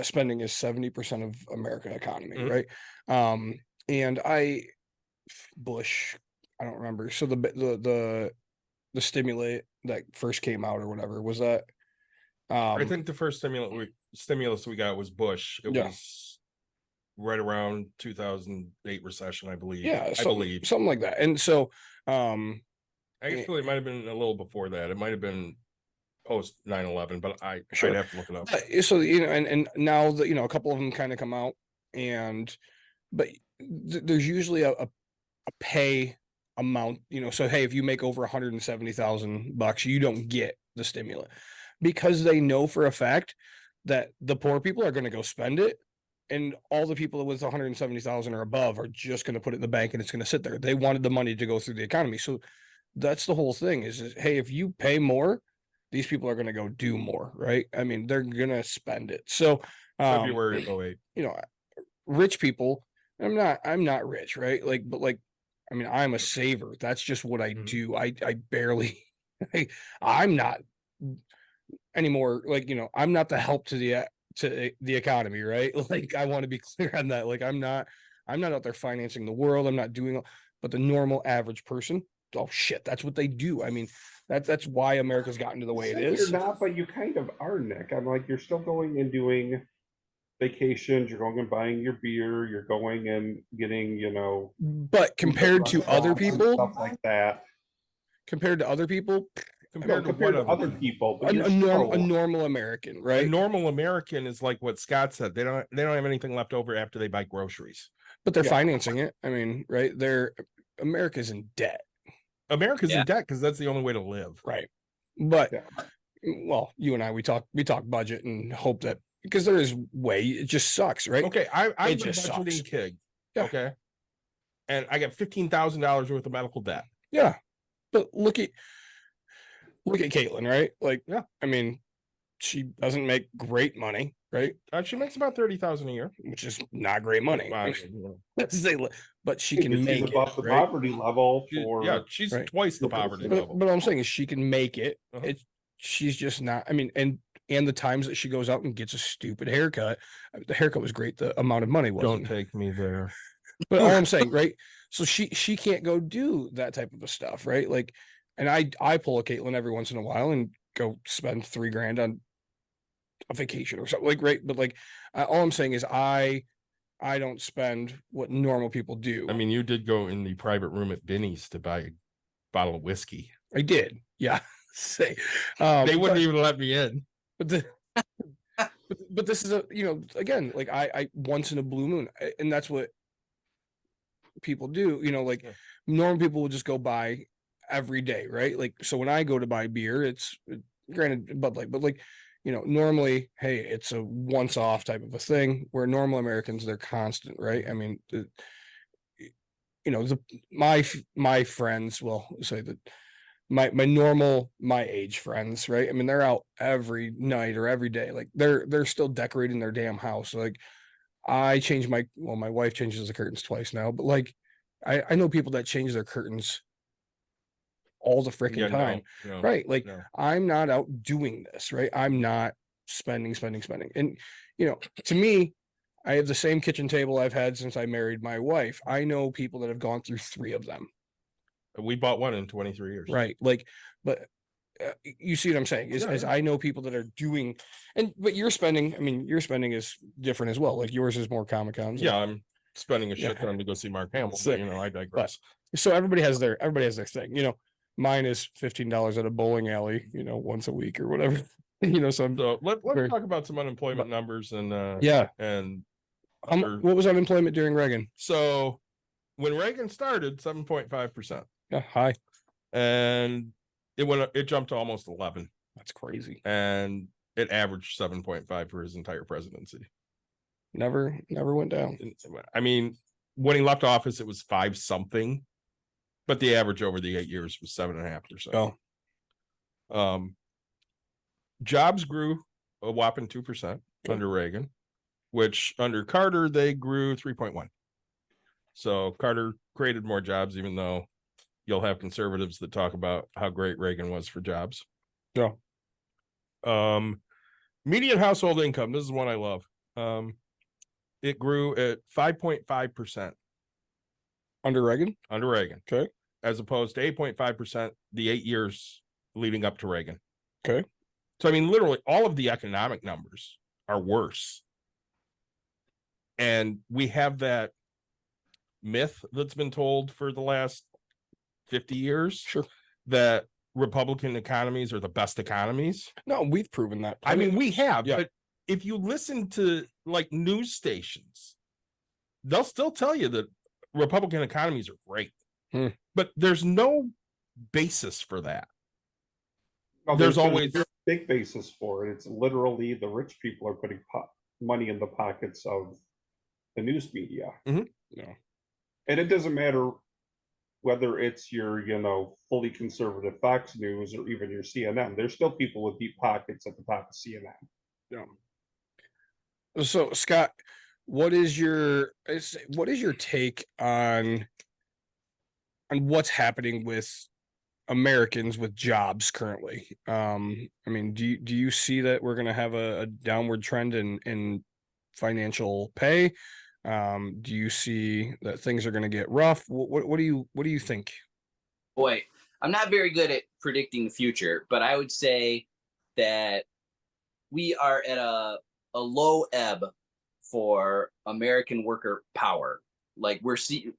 spending is 70% of American economy, right? And Bush, I don't remember. So the stimulate that first came out or whatever was that. I think the first stimulus we got was Bush. It was right around 2008 recession, I believe. Yeah, I believe something like that. And so, actually, it might have been a little before that. It might have been post 9/11, but I'd have to look it up. So and now that a couple of them kind of come out, but there's usually a pay amount. So hey, if you make over $170,000, you don't get the stimulant. Because they know for a fact that the poor people are going to go spend it, and all the people with 170,000 or above are just going to put it in the bank and it's going to sit there. They wanted the money to go through the economy. So that's the whole thing is hey, if you pay more, these people are going to go do more, right? I mean, they're going to spend it. So February of 2008. Rich people, I'm not rich, right? I mean, I'm a saver. That's just what I do. I barely, I'm not anymore. I'm not the help to the economy, right? I want to be clear on that. I'm not out there financing the world. I'm not doing, but the normal average person, oh shit, that's what they do. I mean, that's why America's gotten to the way it is. You're not, but you kind of are, Nick. I'm like, you're still going and doing vacations, you're going and buying your beer, you're going and getting, but compared to other people, stuff like that. Compared to other people, compared to other people, but a normal American, right? A normal American is like what Scott said. They don't have anything left over after they buy groceries. But they're financing it. I mean, right? America's in debt. America's in debt because that's the only way to live. Right. But well, you and I we talk budget and hope that because there is way it just sucks, right? Okay, I'm a budgeting kid. Yeah. Okay. And I got $15,000 worth of medical debt. Yeah. But look at Caitlin, right? I mean, she doesn't make great money, right? She makes about $30,000 a year, which is not great money. But she can make it above the poverty level. She's twice the poverty level. But what I'm saying is she can make it. She's just not. I mean, and the times that she goes out and gets a stupid haircut, the haircut was great. The amount of money wasn't. Don't take me there. But all I'm saying, right? So she can't go do that type of stuff, right? And I pull a Caitlin every once in a while and go spend $3,000 on a vacation or something, right? But all I'm saying is I don't spend what normal people do. I mean, you did go in the private room at Binny's to buy a bottle of whiskey. I did, yeah. Say, they wouldn't even let me in. But but this is again, I once in a blue moon, and that's what people do. Normal people will just go buy every day, right? So when I go to buy beer, it's granted Bud Light, but normally, hey, it's a once off type of a thing. Where normal Americans, they're constant, right? I mean, my friends, well, say that my normal my age friends, right? I mean, they're out every night or every day. They're still decorating their damn house. I change my wife changes the curtains twice now, but I know people that change their curtains all the freaking time, right? I'm not out doing this, right? I'm not spending. And, to me, I have the same kitchen table I've had since I married my wife. I know people that have gone through 3 of them. We bought one in 23 years. Right. But you see what I'm saying is I know people that are doing, but your spending is different as well. Yours is more Comic-Cons. Yeah. I'm spending a shit ton to go see Mark Hamill, but I digress. So everybody has their thing, mine is $15 at a bowling alley, once a week or whatever. So let's talk about some unemployment numbers and What was unemployment during Reagan? So when Reagan started, 7.5%. Yeah, high. And it jumped to almost 11. That's crazy. And it averaged 7.5 for his entire presidency. Never went down. I mean, when he left office, it was 5 something, but the average over the 8 years was 7.5%. Oh. Jobs grew a whopping 2% under Reagan, which under Carter, they grew 3.1. So Carter created more jobs, even though you'll have conservatives that talk about how great Reagan was for jobs. Yeah. Median household income. This is one I love. It grew at 5.5% under Reagan. Okay. As opposed to 8.5% the 8 years leading up to Reagan. Okay. So, I mean, literally all of the economic numbers are worse. And we have that myth that's been told for the last 50 years. Sure. That Republican economies are the best economies. No, we've proven that. I mean, we have, yeah. But if you listen to like news stations, they'll still tell you that Republican economies are great. But there's no basis for that. No, there's always a big basis for it. It's literally the rich people are putting money in the pockets of the news media. Yeah. And it doesn't matter whether it's your, fully conservative Fox News or even your CNN. There's still people with deep pockets at the top of CNN. Yeah. So, Scott, what is your take on what's happening with Americans with jobs currently? I mean, do you see that we're going to have a downward trend in financial pay? Do you see that things are going to get rough? What do you think? Boy, I'm not very good at predicting the future, but I would say that we are at a low ebb for American worker power. Like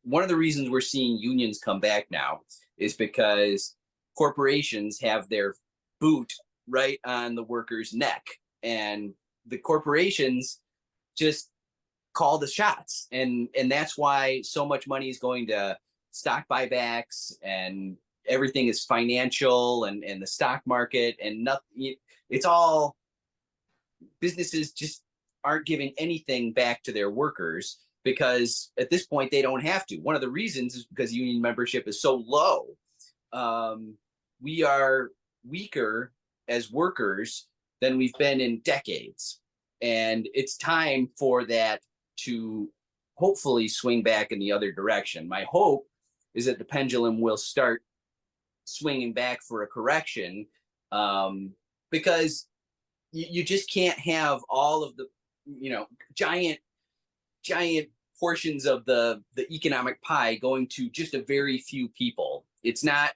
one of the reasons we're seeing unions come back now is because corporations have their boot right on the worker's neck, and the corporations just call the shots, and that's why so much money is going to stock buybacks, and everything is financial and the stock market, and nothing. It's all businesses just aren't giving anything back to their workers because at this point they don't have to. One of the reasons is because union membership is so low. We are weaker as workers than we've been in decades, and it's time for that to hopefully swing back in the other direction. My hope is that the pendulum will start swinging back for a correction, because you just can't have all of the giant portions of the economic pie going to just a very few people. It's not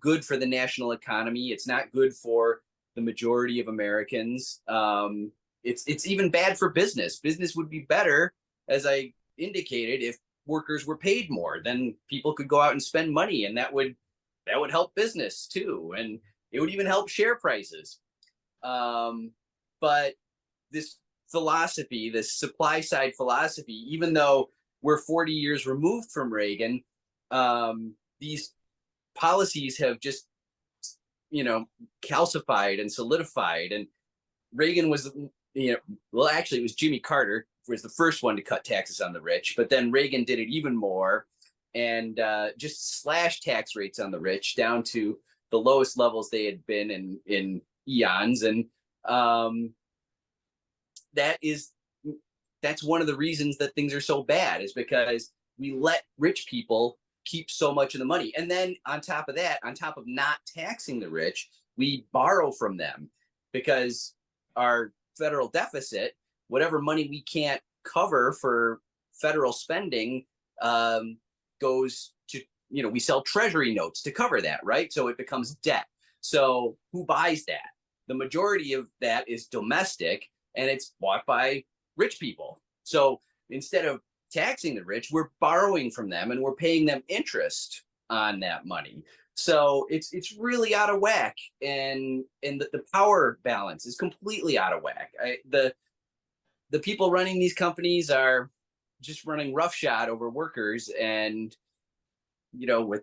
good for the national economy. It's not good for the majority of Americans. It's even bad for business. Business would be better, as I indicated, if workers were paid more. Then people could go out and spend money, and that would help business too, and it would even help share prices. But this philosophy, this supply side philosophy, even though we're 40 years removed from Reagan, these policies have just calcified and solidified. And Reagan was, well, actually it was Jimmy Carter was the first one to cut taxes on the rich, but then Reagan did it even more and just slashed tax rates on the rich down to the lowest levels they had been in eons. And that's one of the reasons that things are so bad, is because we let rich people keep so much of the money. And then on top of that, on top of not taxing the rich, we borrow from them, because our federal deficit, whatever money we can't cover for federal spending, goes to, we sell treasury notes to cover that, right? So it becomes debt. So who buys that? The majority of that is domestic, and it's bought by rich people. So instead of taxing the rich, we're borrowing from them, and we're paying them interest on that money. So it's really out of whack, and the power balance is completely out of whack. the people running these companies are just running roughshod over workers, and with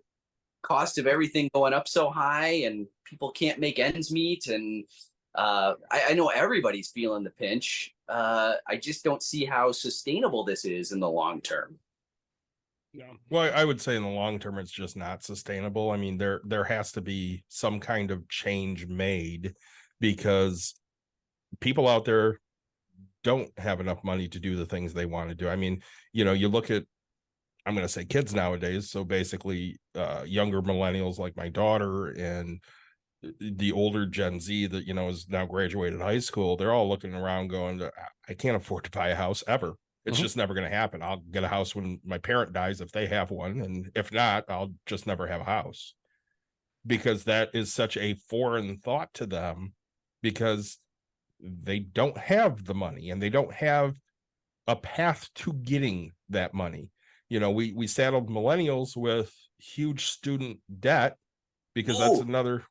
cost of everything going up so high, and people can't make ends meet, and I know everybody's feeling the pinch. I just don't see how sustainable this is in the long term. No. Well, I would say in the long term, it's just not sustainable. I mean, there has to be some kind of change made, because people out there don't have enough money to do the things they want to do. I mean, you look at, I'm going to say kids nowadays. So basically younger millennials like my daughter and the older Gen Z that, is now graduated high school. They're all looking around going, I can't afford to buy a house ever. It's just never going to happen. I'll get a house when my parent dies, if they have one. And if not, I'll just never have a house, because that is such a foreign thought to them, because they don't have the money and they don't have a path to getting that money. We saddled millennials with huge student debt, because that's another.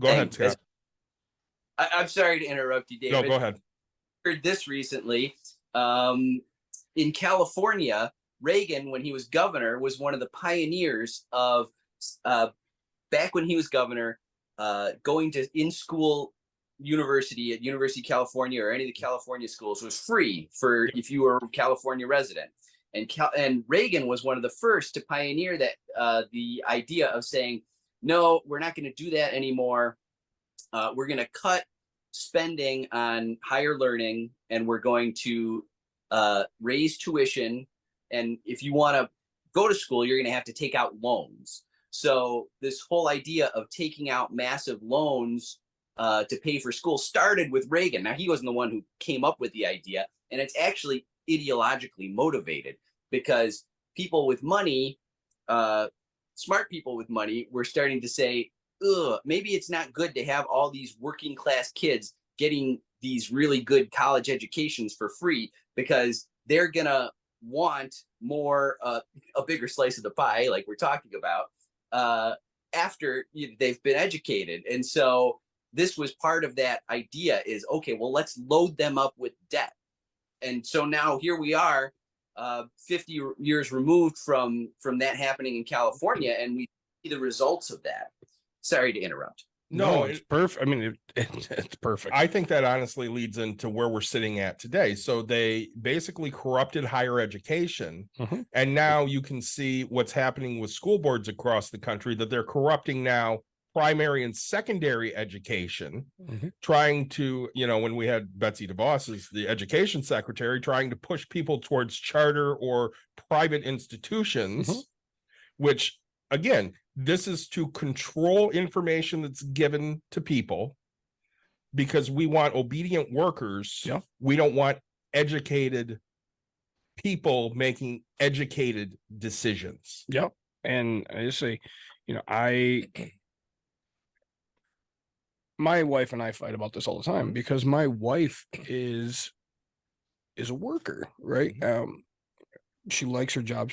Go ahead, Scott. I'm sorry to interrupt you, David. No, go ahead. I heard this recently. In California, Reagan, when he was governor, was one of the pioneers of, back when he was governor, going to in-school university at University of California or any of the California schools was free for if you were a California resident. And Reagan was one of the first to pioneer that the idea of saying, no, we're not going to do that anymore. We're going to cut spending on higher learning, and we're going to raise tuition. And if you want to go to school, you're going to have to take out loans. So this whole idea of taking out massive loans to pay for school started with Reagan. Now, he wasn't the one who came up with the idea, and it's actually ideologically motivated, because people with money, smart people with money, were starting to say, ugh, maybe it's not good to have all these working class kids getting these really good college educations for free, because they're gonna want more, a bigger slice of the pie, like we're talking about, after they've been educated. And so this was part of that idea, is, okay, well, let's load them up with debt. And so now here we are, 50 years removed from that happening in California, and we see the results of that. Sorry to interrupt. No, it's perfect. I mean, it's perfect. I think that honestly leads into where we're sitting at today. So they basically corrupted higher education. And now you can see what's happening with school boards across the country, that they're corrupting now primary and secondary education, trying to, when we had Betsy DeVos as the education secretary, trying to push people towards charter or private institutions, which, again, this is to control information that's given to people, because we want obedient workers. We don't want educated people making educated decisions. And I just say, my wife and I fight about this all the time, because my wife is a worker, right? She likes her job,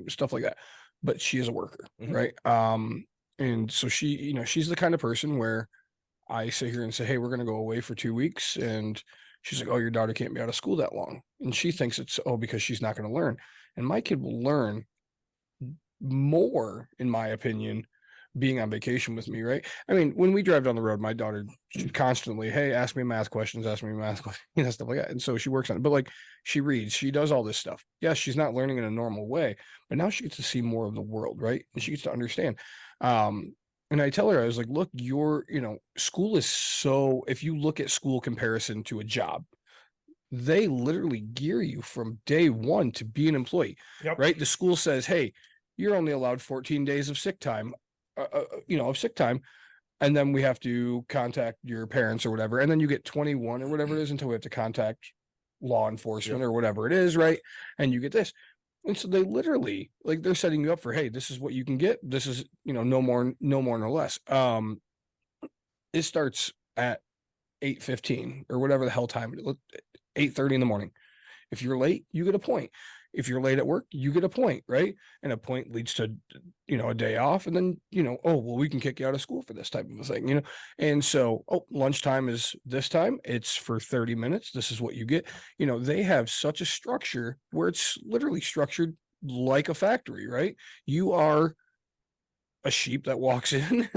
stuff like that, but she is a worker, right? And so she, she's the kind of person where I sit here and say, hey, we're going to go away for 2 weeks. And she's like, oh, your daughter can't be out of school that long. And she thinks it's, because she's not going to learn. And my kid will learn more, in my opinion, being on vacation with me, right? I mean, when we drive down the road, my daughter constantly, hey, ask me math questions, stuff like that. And so she works on it. But like, she reads, she does all this stuff. Yes, she's not learning in a normal way, but now she gets to see more of the world, right? And she gets to understand. And I tell her, I was like, look, school is so, if you look at school comparison to a job, they literally gear you from day one to be an employee, right? The school says, hey, you're only allowed 14 days of sick time. And then we have to contact your parents or whatever, and then you get 21 or whatever it is until we have to contact law enforcement or whatever it is, right? And you get this. And so they literally, like, they're setting you up for, hey, this is what you can get. This is, no more, no less. It starts at 8:15 or whatever the hell time it is, 8:30 in the morning. If you're late, you get a point. if you're late at work, you get a point, right? And a point leads to, a day off, and then, oh, well, we can kick you out of school for this type of a thing, And so, oh, lunchtime is this time, it's for 30 minutes. This is what you get. They have such a structure where it's literally structured like a factory, right? You are a sheep that walks in.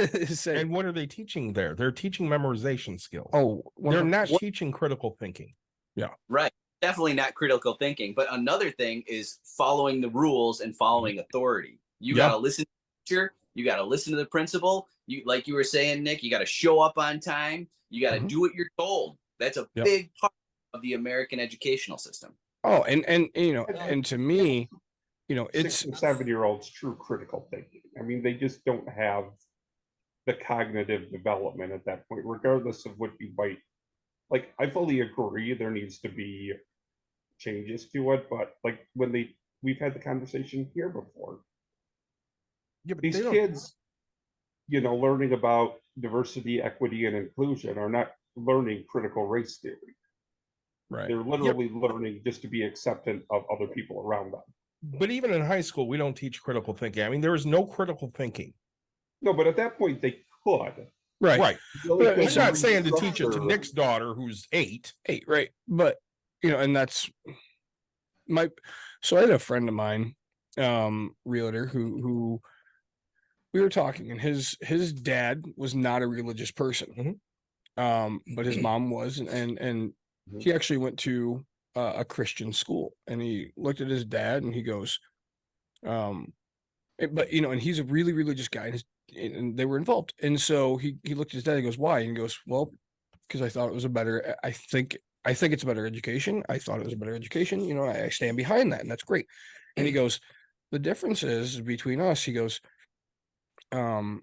And what are they teaching there? They're teaching memorization skills. Oh, they're not teaching critical thinking. Yeah. Right. Definitely not critical thinking. But another thing is following the rules and following authority. You got to listen to the teacher. You got to listen to the principal. Like you were saying, Nick, you got to show up on time. You got to do what you're told. That's a big part of the American educational system. Oh, and and to me, it's 6 and 7-year-olds true critical thinking. I mean, they just don't have the cognitive development at that point, regardless of what you might like. I fully agree there needs to be changes to it, but like we've had the conversation here before. Yeah, but these kids, learning about diversity, equity, and inclusion are not learning critical race theory. Right. They're literally learning just to be acceptant of other people around them. But even in high school, we don't teach critical thinking. I mean, there is no critical thinking. No, but at that point they could. Right. But I'm not saying to teach it to Nick's daughter, who's 8. 8, right? But and that's so I had a friend of mine, realtor, who we were talking, and his dad was not a religious person. But his mom was, and he actually went to a Christian school, and he looked at his dad and he goes, but and he's a really religious guy, and they were involved. And so he looked at his dad and he goes, why? And he goes, well, because I thought it was I think it's a better education. I thought it was a better education. I stand behind that, and that's great. And he goes, the difference is between us, he goes, when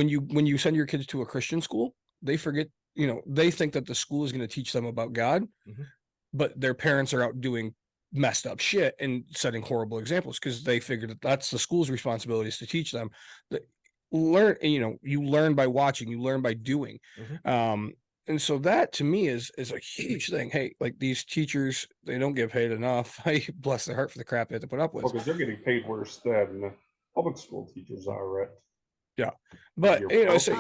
you send your kids to a Christian school, they forget, they think that the school is going to teach them about God, but their parents are out doing messed up shit and setting horrible examples because they figured that that's the school's responsibility is to teach them that you learn by watching, you learn by doing. And so that to me is a huge thing. Hey, like these teachers, they don't get paid enough. I bless their heart for the crap they have to put up with. Because they're getting paid worse than public school teachers are, right? Yeah. But say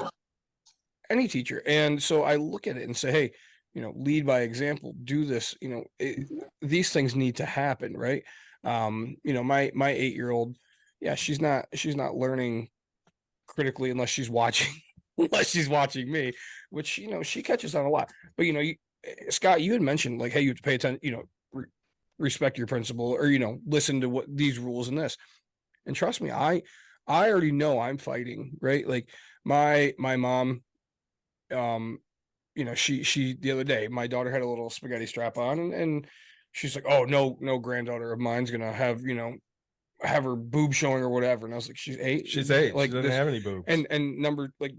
any teacher. And so I look at it and say, hey, lead by example, do this, these things need to happen. Right. My 8-year-old, she's not learning critically unless she's watching, me, which, she catches on a lot. But, Scott, you had mentioned like, hey, you have to pay attention, respect your principal, or, listen to what these rules and this. And trust me, I already know I'm fighting, right? Like my mom, she the other day, my daughter had a little spaghetti strap on, and she's like, oh, no granddaughter of mine's gonna have, have her boob showing or whatever. And I was like, she's 8. She's 8. Like, she doesn't have any boobs. And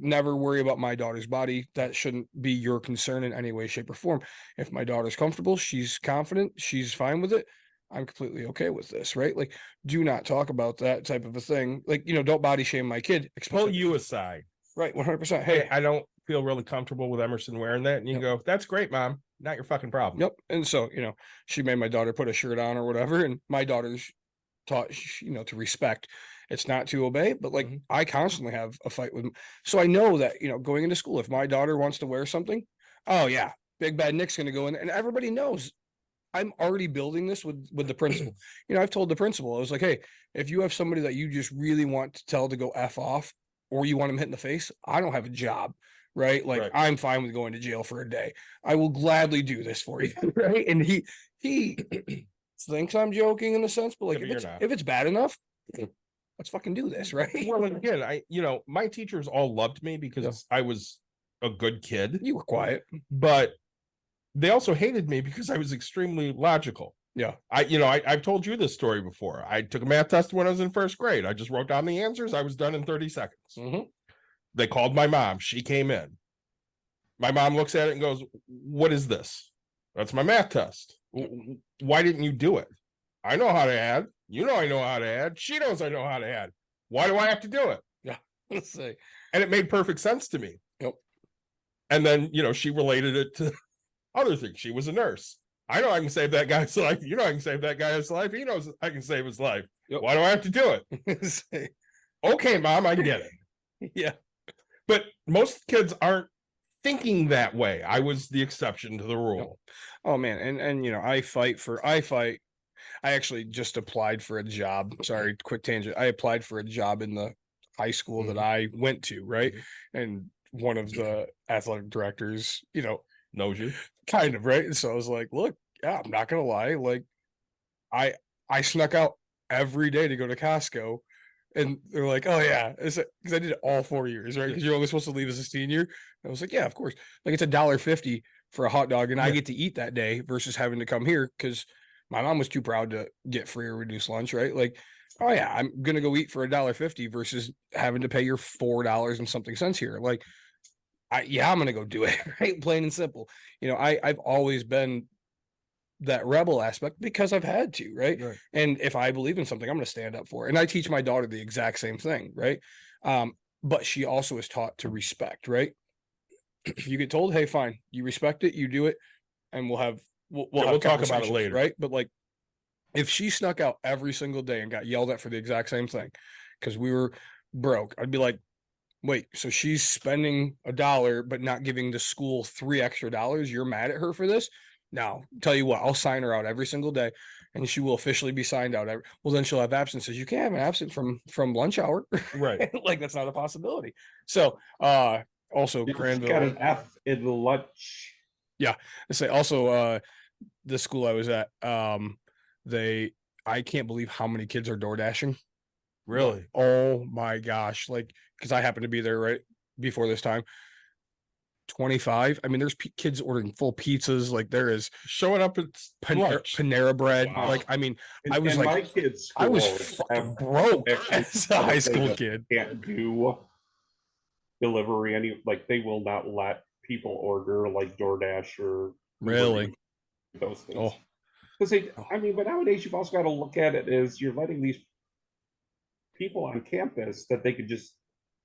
never worry about my daughter's body. That shouldn't be your concern in any way, shape, or form. If my daughter's comfortable, she's confident, she's fine with it, I'm completely okay with this, right? Like, do not talk about that type of a thing. Like, don't body shame my kid. Pull you aside. Right, 100%. Hey, I don't feel really comfortable with Emerson wearing that. And you go, that's great, Mom. Not your fucking problem. Yep. And so, she made my daughter put a shirt on or whatever. And my daughter's taught, to respect. It's not to obey, but like I constantly have a fight with. So I know that, going into school, if my daughter wants to wear something, oh yeah, Big Bad Nick's going to go in, and everybody knows I'm already building this with the principal. I've told the principal, I was like, hey, if you have somebody that you just really want to tell to go F off, or you want them hit in the face, I don't have a job, right? Like, I'm fine with going to jail for a day. I will gladly do this for you, right? And he thinks I'm joking in a sense, but like, if it's bad enough, let's fucking do this, right? Well, again, my teachers all loved me because I was a good kid. You were quiet, but they also hated me because I was extremely logical. Yeah. I've told you this story before. I took a math test when I was in first grade. I just wrote down the answers. I was done in 30 seconds. They called my mom. She came in. My mom looks at it and goes, what is this? That's my math test. Why didn't you do it? I know how to add. I know how to add. She knows I know how to add. Why do I have to do it? Yeah. Let's see. And it made perfect sense to me. Yep. And then, she related it to other things. She was a nurse. I know I can save that guy's life. You know I can save that guy's life. He knows I can save his life. Yep. Why do I have to do it? Okay, Mom, I get it. Yeah. But most kids aren't thinking that way. I was the exception to the rule. Oh man, and you know, I actually just applied for a job. Sorry, quick tangent. I applied for a job in the high school that I went to, right? And one of the athletic directors, you know, Knows you. kind of, right? And so I was like, look, yeah, I'm not gonna lie, like I snuck out every day to go to Costco. And they're like, oh yeah, because I did it all 4 years, right? Because you're only supposed to leave as a senior. I was like, yeah, of course. Like it's $1.50 for a hot dog, and I get to eat that day versus having to come here because my mom was too proud to get free or reduced lunch, right? Like, oh yeah, I'm gonna go eat for $1.50 versus having to pay your $4 and something cents here. Like, I'm gonna go do it, right? Plain and simple. You know, I've always been that rebel aspect because I've had to, right? And if I believe in something, I'm going to stand up for it. And I teach my daughter the exact same thing, right? But she also is taught to respect, right? If you get told, hey, fine, you respect it, you do it, and we'll talk about it later, right? But like, if she snuck out every single day and got yelled at for the exact same thing because we were broke, I'd be like, wait, so she's spending $1 but not giving the school $3 extra? You're mad at her for this? Now, tell you what, I'll sign her out every single day, and she will officially be signed out. Well, then she'll have absences. You can't have an absent from lunch hour, right? Like that's not a possibility. So, also Granville got an F in lunch. Yeah, I say also the school I was at, I can't believe how many kids are door dashing. Really? Oh my gosh! Like, because I happened to be there right before this time. 25. I mean, there's kids ordering full pizzas. Like there is showing up at Panera bread. Wow. Like, I mean, And, I was like, my kids, I was fucking broke as a high school kid. Can't do delivery like they will not let people order like DoorDash or really those things. Oh, because I mean, but nowadays you've also got to look at it as you're letting these people on campus that they could just.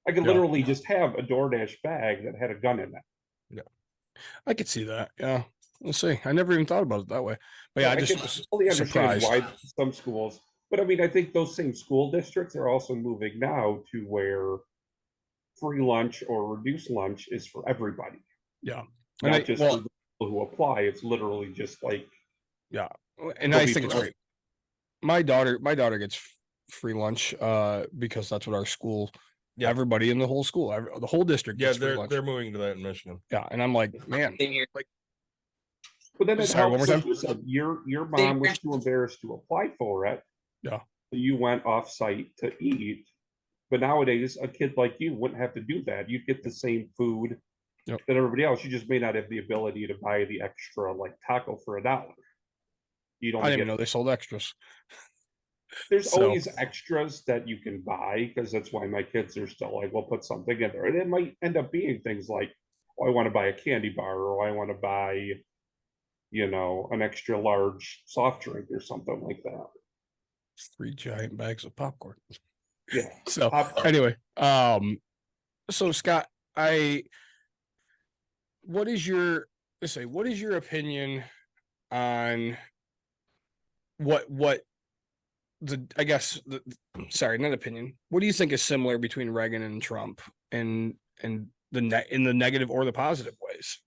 I could literally just have a DoorDash bag that had a gun in it. Yeah, I could see that. Yeah, we'll see. I never even thought about it that way. But yeah, I just was fully understand surprised why some schools. But I mean, I think those same school districts are also moving now to where free lunch or reduced lunch is for everybody. Yeah, not just for the people who apply. It's literally just like. Yeah, and I think it's great. My daughter gets free lunch because that's what our school. Yeah. Everybody in the whole school, the whole district. Yeah, they're moving to that in Michigan. Yeah, and I'm like, man, like. But then it's one more time. Your mom was too embarrassed to apply for it. Yeah. So you went off site to eat. But nowadays, a kid like you wouldn't have to do that. You get the same food that everybody else. You just may not have the ability to buy the extra like taco for $1. You don't. I didn't even know they sold extras. There's always extras that you can buy because that's why my kids are still like, we'll put something in there. And it might end up being things like, oh, I want to buy a candy bar, or I want to buy, an extra large soft drink or something like that. 3 giant bags of popcorn. Yeah. So anyway, so Scott, what is your opinion on what sorry, not opinion. What do you think is similar between Reagan and Trump in the negative or the positive ways?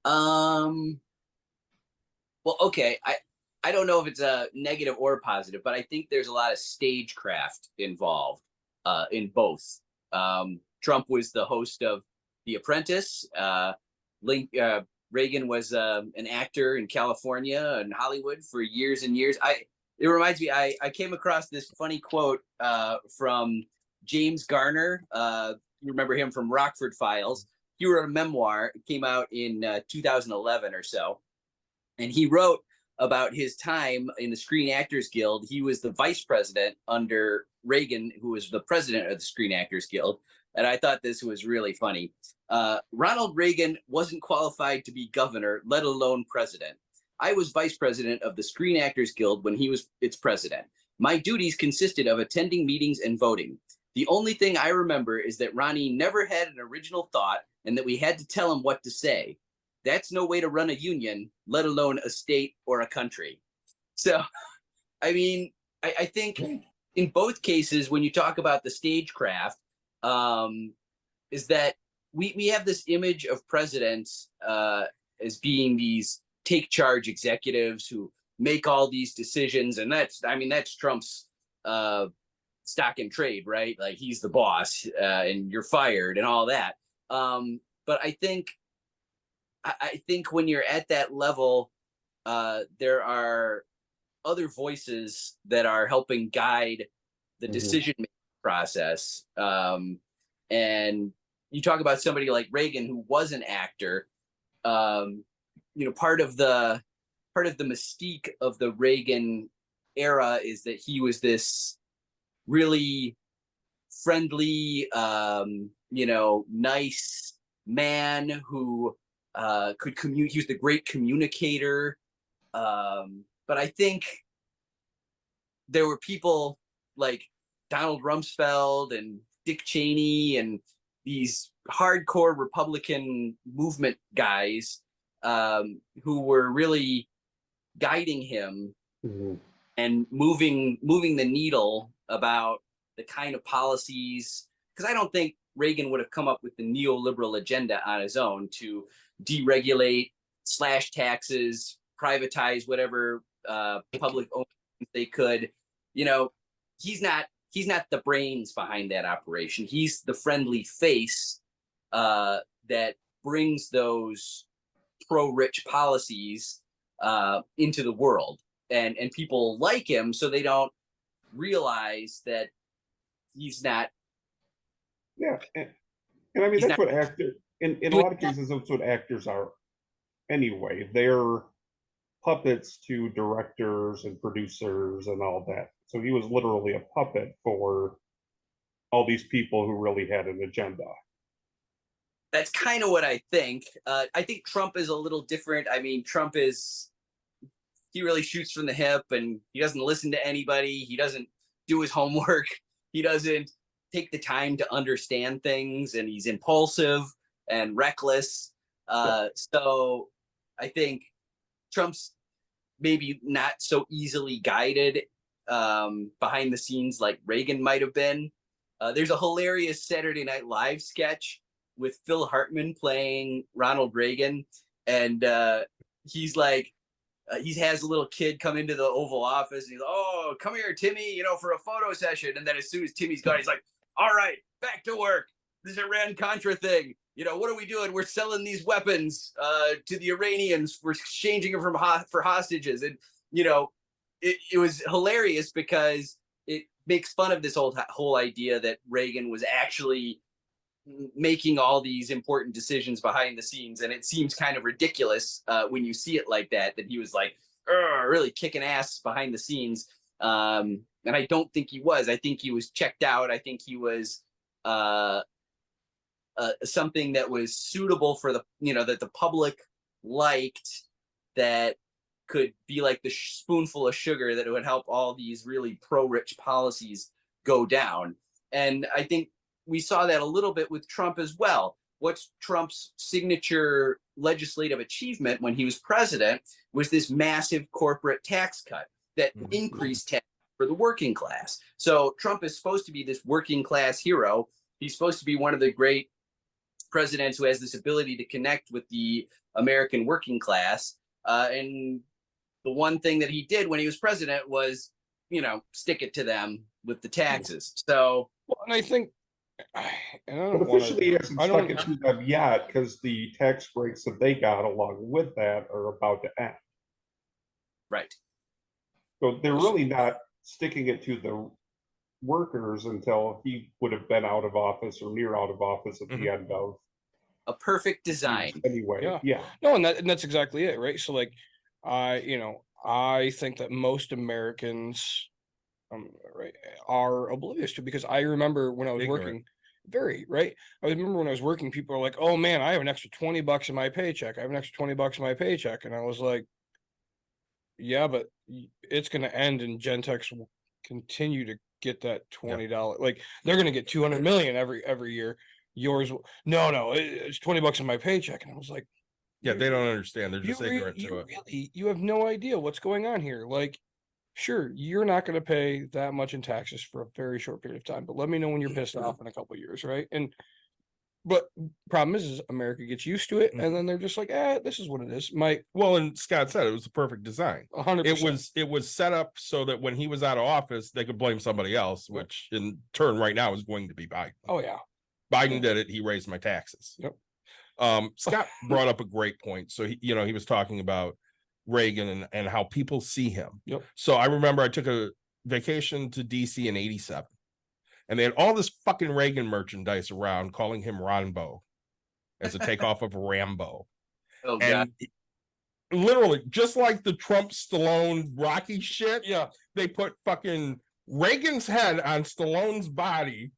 Well, okay. I don't know if it's a negative or positive, but I think there's a lot of stagecraft involved in both. Trump was the host of The Apprentice. Reagan was an actor in California and Hollywood for years and years. It reminds me, I came across this funny quote from James Garner. You remember him from Rockford Files. He wrote a memoir. It came out in 2011 or so. And he wrote about his time in the Screen Actors Guild. He was the vice president under Reagan, who was the president of the Screen Actors Guild. And I thought this was really funny. Ronald Reagan wasn't qualified to be governor, let alone president. I was vice president of the Screen Actors Guild when he was its president. My duties consisted of attending meetings and voting. The only thing I remember is that Ronnie never had an original thought and that we had to tell him what to say. that's no way to run a union, let alone a state or a country. So, I mean, I think in both cases, when you talk about the stagecraft, is that we have this image of presidents as being these take charge executives who make all these decisions, and that's Trump's stock and trade, right? Like, he's the boss, and you're fired and all that. But I think when you're at that level, there are other voices that are helping guide the decision making process. And you talk about somebody like Reagan, who was an actor. Part of the mystique of the Reagan era is that he was this really friendly, nice man who could communicate. He was the great communicator. But I think there were people like Donald Rumsfeld and Dick Cheney and these hardcore Republican movement guys who were really guiding him and moving the needle about the kind of policies. Because I don't think Reagan would have come up with the neoliberal agenda on his own to deregulate, slash taxes, privatize whatever public ownership they could. He's not the brains behind that operation. He's the friendly face that brings those pro-rich policies into the world, and people like him, so they don't realize that he's not. Yeah, and I mean that's what actors in a lot of cases that's what actors are anyway. They're puppets to directors and producers and all that. So he was literally a puppet for all these people who really had an agenda. That's kind of what I think. I think Trump is a little different. I mean, he really shoots from the hip, and he doesn't listen to anybody. He doesn't do his homework. He doesn't take the time to understand things, and he's impulsive and reckless. So I think Trump's maybe not so easily guided behind the scenes like Reagan might have been. There's a hilarious Saturday Night Live sketch with Phil Hartman playing Ronald Reagan, and he's like, he has a little kid come into the Oval Office, and he's like, "Oh, come here, Timmy, for a photo session." And then as soon as Timmy's gone, he's like, "All right, back to work. This Iran-Contra thing. What are we doing? We're selling these weapons to the Iranians. We're exchanging them for hostages." And, it was hilarious because it makes fun of this whole idea that Reagan was actually making all these important decisions behind the scenes. And it seems kind of ridiculous when you see it like that he was like really kicking ass behind the scenes. And I don't think he was. I think he was checked out. I think he was something that was suitable for the, that the public liked, that could be like the spoonful of sugar that would help all these really pro-rich policies go down. And I think we saw that a little bit with Trump as well. What's Trump's signature legislative achievement when he was president was this massive corporate tax cut that increased tax for the working class. So Trump is supposed to be this working class hero. He's supposed to be one of the great presidents who has this ability to connect with the American working class. And the one thing that he did when he was president was, stick it to them with the taxes. So, and I think, but officially he hasn't stuck it to them yet, because the tax breaks that they got along with that are about to end. Right. So they're really not sticking it to the workers until he would have been out of office or near out of office at the end of a perfect design. Anyway, yeah. No, and that's exactly it, right? So like, I think that most Americans are oblivious to, because I remember when I was working, I remember when I was working, people are like, "Oh man, I have an extra $20 in my paycheck. I have an extra $20 in my paycheck." And I was like, yeah, but it's going to end, and Gentex will continue to get that $20. Like, they're going to get 200 million every year. Yours, no, it's $20 in my paycheck. And I was like, Yeah, they don't understand. They're just you ignorant to it. really, you have no idea what's going on here. Like, sure, you're not going to pay that much in taxes for a very short period of time, but let me know when you're pissed off in a couple of years, right? But problem is America gets used to it, and then they're just like, this is what it is. Well, and Scott said it was the perfect design. 100%. It was set up so that when he was out of office, they could blame somebody else, which in turn right now is going to be Biden. Oh yeah, Biden did it. He raised my taxes. Yep. Scott brought up a great point. So he was talking about Reagan and how people see him. Yep. So I remember I took a vacation to DC in '87. And they had all this fucking Reagan merchandise around calling him Ronbo as a takeoff of Rambo. Oh, and literally, just like the Trump Stallone Rocky shit, they put fucking Reagan's head on Stallone's body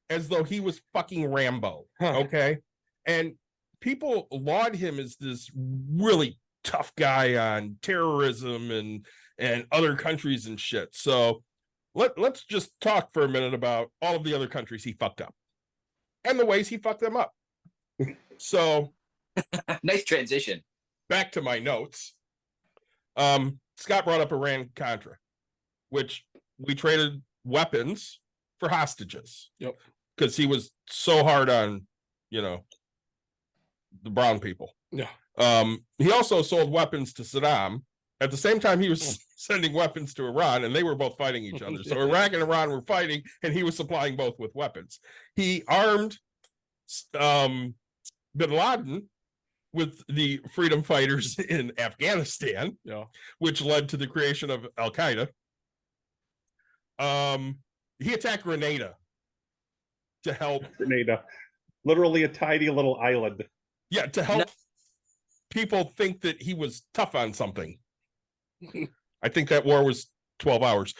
as though he was fucking Rambo. Okay. And people laud him as this really tough guy on terrorism and other countries and shit. So let's just talk for a minute about all of the other countries he fucked up and the ways he fucked them up. So nice transition. Back to my notes. Scott brought up Iran-Contra, which we traded weapons for hostages. Yep. Because he was so hard on, the brown people. Yeah. He also sold weapons to Saddam. At the same time, he was sending weapons to Iran, and they were both fighting each other. So Iraq and Iran were fighting, and he was supplying both with weapons. He armed bin Laden with the freedom fighters in Afghanistan, which led to the creation of Al Qaeda. He attacked Grenada to help. Grenada, literally a tiny little island. Yeah, to help people think that he was tough on something. I think that war was 12 hours.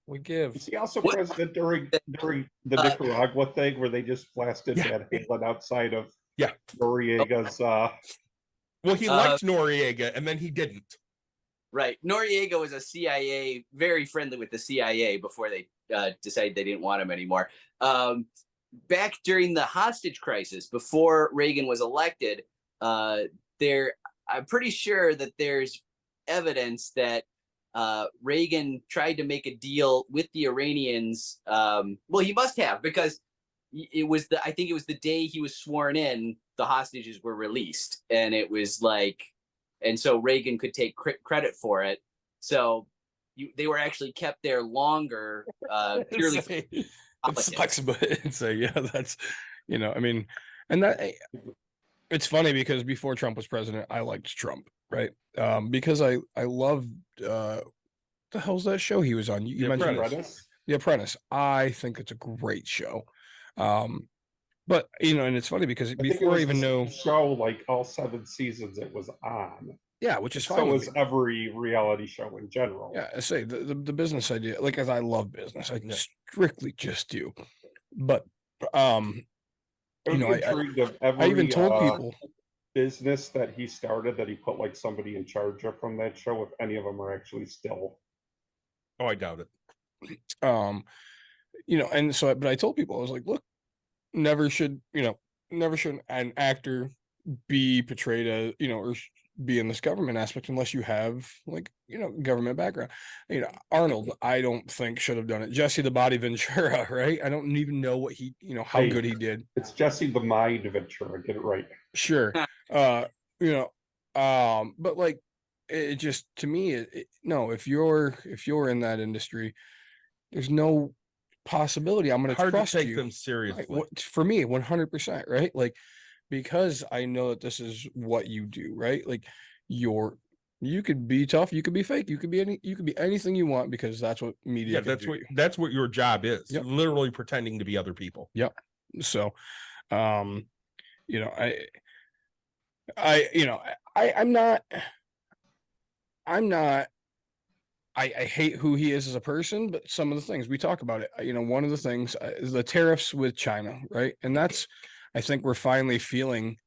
We give. Is he also president during the Nicaragua thing where they just blasted Van Halen outside of Noriega's? Well, he liked Noriega, and then he didn't. Right. Noriega was a CIA, very friendly with the CIA before they decided they didn't want him anymore. Back during the hostage crisis, before Reagan was elected, I'm pretty sure that there's evidence that Reagan tried to make a deal with the Iranians. Well, he must have, because I think it was the day he was sworn in, the hostages were released, and it was like, and so Reagan could take credit for it. So they were actually kept there longer, purely for it sucks, but it's that's, I mean, and that it's funny because before Trump was president, I liked Trump, right? Because I loved the hell's that show he was on? You mentioned The Apprentice. I think it's a great show. But and it's funny because before I even know show, like all 7 seasons it was on. Yeah, which is fine. So was every reality show in general. Yeah, I say the business idea, like, as I love business, I strictly just do. But I even told people business that he started that he put like somebody in charge of from that show, if any of them are actually still. Oh, I doubt it. And so, but I told people, I was like, look, never should an actor be portrayed as, or be in this government aspect unless you have, like, government background. Arnold, I don't think should have done it. Jesse the Body Ventura, right? I don't even know what he, how good he did. It's Jesse the Mind Ventura. Get it right. Sure. But like, it just, to me, no, if you're in that industry, there's no possibility I'm going to trust take you. them seriously. Right? For me, 100%, right? Like, because I know that this is what you do, right? Like, you could be tough, you could be fake, you could be anything you want, because that's what media. Yeah, that's what your job is. Yep. Literally pretending to be other people. Yep. So, I'm not. I hate who he is as a person, but some of the things we talk about it. One of the things is the tariffs with China, right? And that's, I think we're finally feeling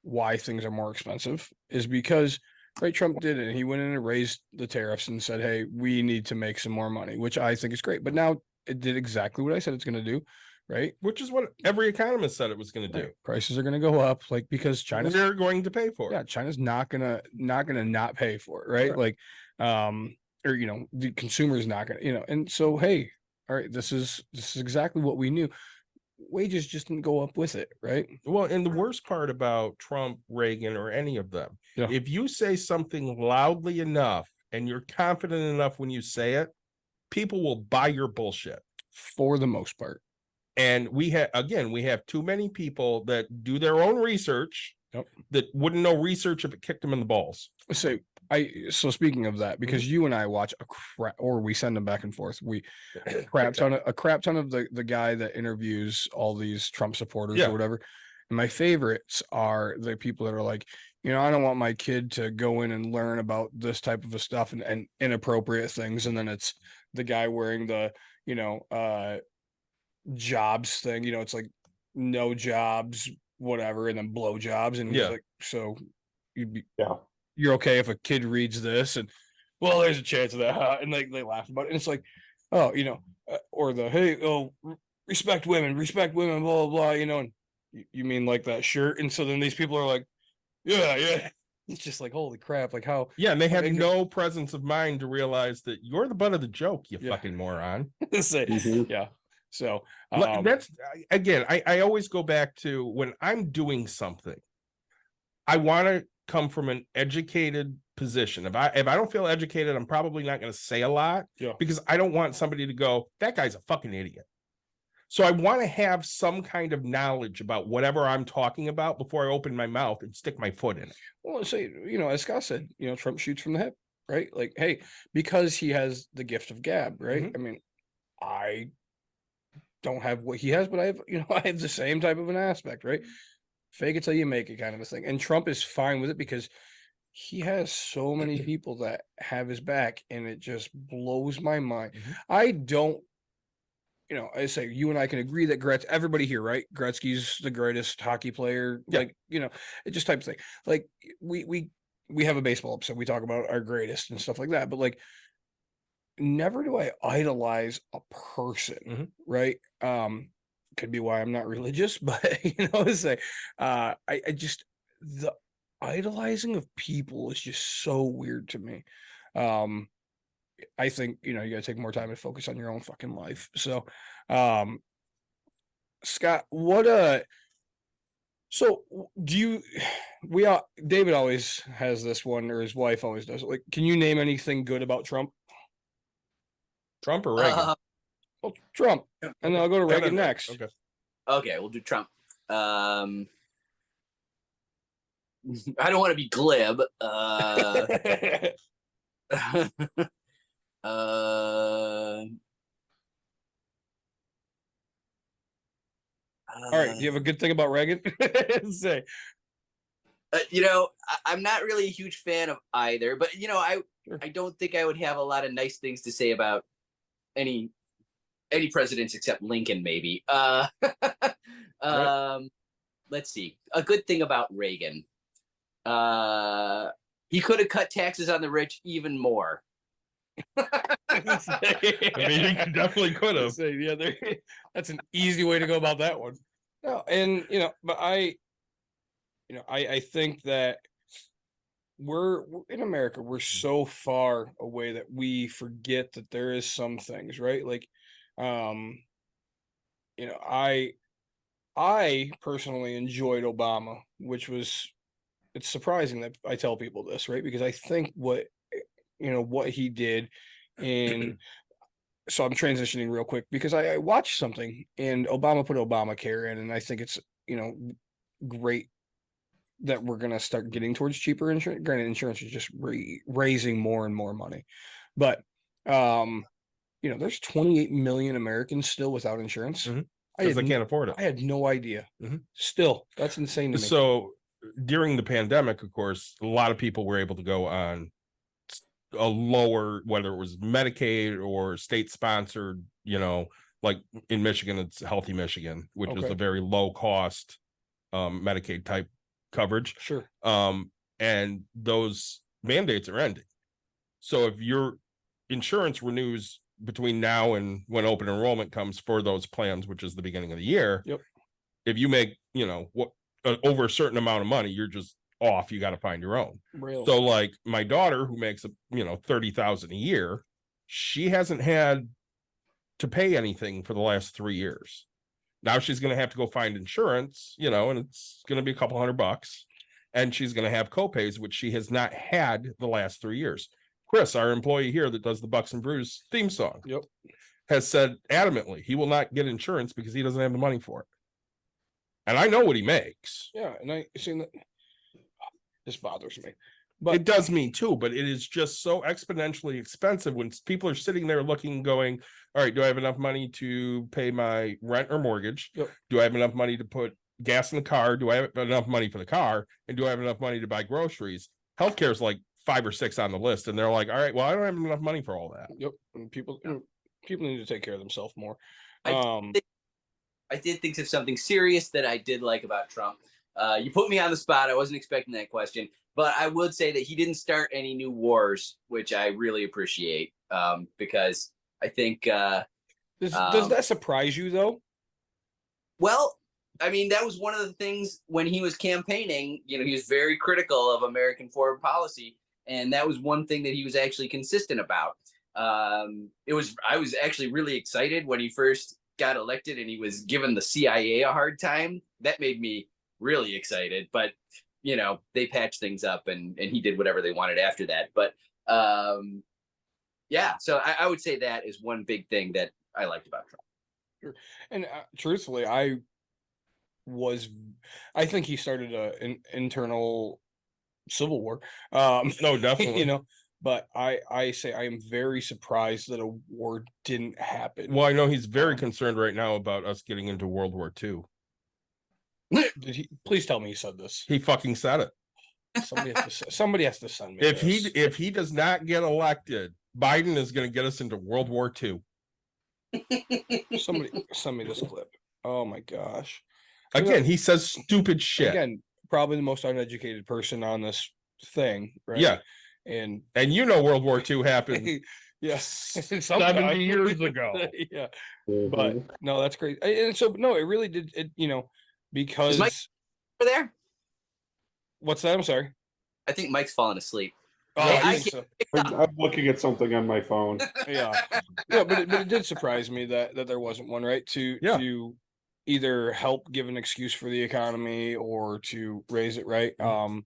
why things are more expensive, is because, right, Trump did it. And he went in and raised the tariffs and said, hey, we need to make some more money, which I think is great. But now it did exactly what I said it's going to do, right? Which is what every economist said it was going to do. Prices are going to go up, like, because China's They're going to pay for it. Yeah, China's not gonna not pay for it, right? Like, or the consumer's not gonna, and so hey, all right, this is exactly what we knew. Wages just didn't go up with it, right? Well, and the worst part about Trump, Reagan, or any of them, if you say something loudly enough and you're confident enough when you say it, people will buy your bullshit for the most part. And we have too many people that do their own research that wouldn't know research if it kicked them in the balls. So speaking of that, because you and I watch or we send them back and forth. We a crap ton of the guy that interviews all these Trump supporters or whatever. And my favorites are the people that are like, I don't want my kid to go in and learn about this type of stuff and inappropriate things. And then it's the guy wearing the, jobs thing, it's like no jobs, whatever, and then blow jobs. And he's like, so you're okay if a kid reads this, and well, there's a chance of that, and they laugh about it, and it's like, oh, or the hey, respect women, blah blah blah, and you mean like that shirt, and so then these people are like, yeah, it's just like, holy crap, like how and they have no presence of mind to realize that you're the butt of the joke, you fucking moron. So that's again, I always go back to when I'm doing something, I want to come from an educated position. If I don't feel educated, I'm probably not going to say a lot because I don't want somebody to go, that guy's a fucking idiot. So I want to have some kind of knowledge about whatever I'm talking about before I open my mouth and stick my foot in it. Well, say, as Scott said, Trump shoots from the hip, right? Like, hey, because he has the gift of gab, right? I mean, I don't have what he has, but I have, I have the same type of an aspect, right? Fake it till you make it kind of a thing. And Trump is fine with it because he has so many people that have his back, and it just blows my mind. I don't, I say you and I can agree that everybody here, right? Gretzky's the greatest hockey player, like, it just type of thing. Like we have a baseball episode, we talk about our greatest and stuff like that, but like, never do I idolize a person, right? Could be why I'm not religious, but say, I just, the idolizing of people is just so weird to me. I think, you gotta take more time and focus on your own fucking life. So, Scott, so David always has this one, or his wife always does it. Like, can you name anything good about Trump? Trump or Reagan? Trump. And then I'll go to Reagan next. Okay, we'll do Trump. I don't want to be glib. All right. Do you have a good thing about Reagan? Say. I'm not really a huge fan of either, but I don't think I would have a lot of nice things to say about any presidents except Lincoln, maybe. Let's see. A good thing about Reagan. He could have cut taxes on the rich even more. I mean, he definitely could have. That's an easy way to go about that one. No, and but I think that we're in America, we're so far away that we forget that there is some things, right? Like, I personally enjoyed Obama, which was, it's surprising that I tell people this, right? Because I think what he did, and so I'm transitioning real quick because I watched something and Obama put Obamacare in, and I think it's, great that we're going to start getting towards cheaper insurance. Granted, insurance is just raising more and more money, but there's 28 million Americans still without insurance. Because they can't afford it. I had no idea. Still, that's insane to me. So during the pandemic, of course, a lot of people were able to go on a lower, whether it was Medicaid or state sponsored, like in Michigan, it's Healthy Michigan, which is a very low cost Medicaid type coverage. Sure. And those mandates are ending. So if your insurance renews between now and when open enrollment comes for those plans, which is the beginning of the year. Yep. If you make, over a certain amount of money, you're just off. You got to find your own. Real. So like my daughter who makes, 30,000 a year, she hasn't had to pay anything for the last 3 years. Now she's going to have to go find insurance, and it's going to be a couple $100, and she's going to have copays, which she has not had the last 3 years. Chris, our employee here that does the Bucks and Brews theme song, Yep. has said adamantly he will not get insurance because he doesn't have the money for it. And I know what he makes. Yeah, and I seen that. This bothers me, but It does me too, but it is just so exponentially expensive when people are sitting there looking, going, all right, do I have enough money to pay my rent or mortgage? Yep. Do I have enough money to put gas in the car? Do I have enough money for the car? And do I have enough money to buy groceries? Healthcare is like 5 or 6 on the list. And they're like, all right, well, I don't have enough money for all that. yep, and people need to take care of themselves more. I did think of something serious that I did like about Trump. You put me on the spot. I wasn't expecting that question, but I would say that he didn't start any new wars, which I really appreciate, because I think. Does that surprise you though? Well, I mean, that was one of the things when he was campaigning. He was very critical of American foreign policy, and that was one thing that he was actually consistent about. I was actually really excited when he first got elected and he was giving the CIA a hard time. That made me really excited, but they patched things up and he did whatever they wanted after that. But so I would say that is one big thing that I liked about Trump. Sure. And truthfully, I think he started an internal civil war. No, definitely. But I say I am very surprised that a war didn't happen. Well, I know he's very concerned right now about us getting into World War II. Did he? Please tell me he said this. He fucking said it. Somebody has to send me. If he does not get elected, Biden is going to get us into World War II. Somebody send me this clip. Oh my gosh! Again, he says stupid shit. Again, probably the most uneducated person on this thing, right? Yeah. And World War II happened yes 70 years ago. Yeah. But no, that's great. And so no, it really did because Is Mike over there? What's that? I'm sorry. I think Mike's falling asleep. Oh, I think so. I'm looking at something on my phone. Yeah. But it did surprise me that there wasn't one, right? To either help give an excuse for the economy or to raise it, right? And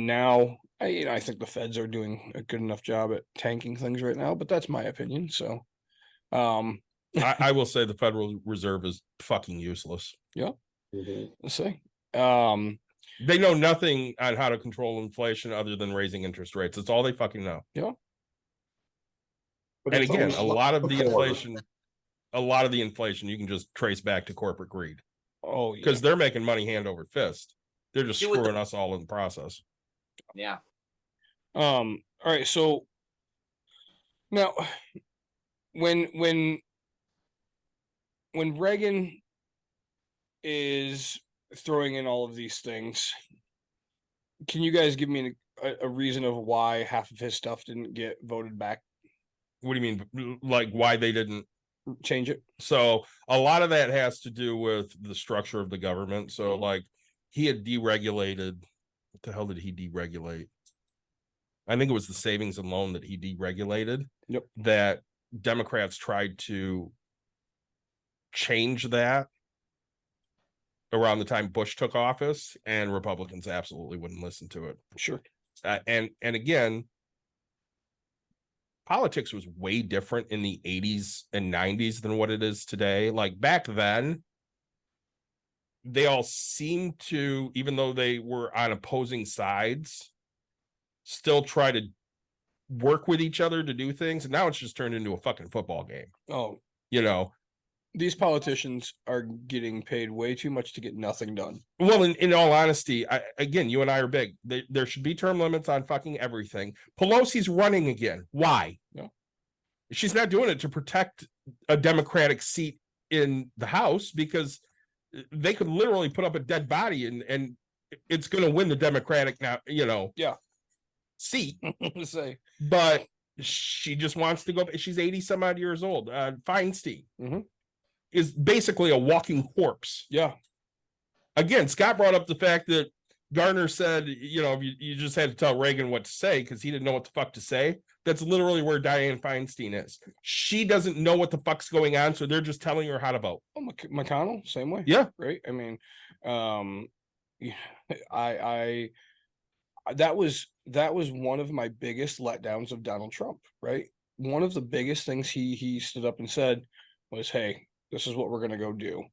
now I think the feds are doing a good enough job at tanking things right now, but that's my opinion. So I will say the Federal Reserve is fucking useless. Yeah. Let's see. They know nothing on how to control inflation other than raising interest rates. It's all they fucking know. Yeah. But And it's again, almost a lot of the before. inflation you can just trace back to corporate greed. Oh, yeah. Because they're making money hand over fist. They're just Do with screwing us all in the process. Yeah. All right. So now, when Reagan is throwing in all of these things, can you guys give me a reason of why half of his stuff didn't get voted back? What do you mean? Like why they didn't change it? So a lot of that has to do with the structure of the government. So like he had deregulated. What the hell did he deregulate? I think it was the savings and loan that he deregulated. Yep. That Democrats tried to change that around the time Bush took office, and Republicans absolutely wouldn't listen to it. Sure. And again, politics was way different in the 80s and 90s than what it is today. Like back then, they all seemed to, even though they were on opposing sides, still try to work with each other to do things. And now it's just turned into a fucking football game. Oh, these politicians are getting paid way too much to get nothing done. Well, in all honesty, again, you and I are big. There should be term limits on fucking everything. Pelosi's running again. Why? No. She's not doing it to protect a Democratic seat in the House, because they could literally put up a dead body and it's going to win the Democratic now, Yeah. seat. Say. But she just wants to go. She's 80 some odd years old. Feinstein Mhm. is basically a walking corpse. Yeah. Again, Scott brought up the fact that Garner said, you just had to tell Reagan what to say because he didn't know what the fuck to say. That's literally where Dianne Feinstein is. She doesn't know what the fuck's going on, so they're just telling her how to vote. Oh, McConnell, same way. Yeah. Right. I mean, yeah, I that was one of my biggest letdowns of Donald Trump, right? One of the biggest things he stood up and said was, "Hey, this is what we're gonna go do,"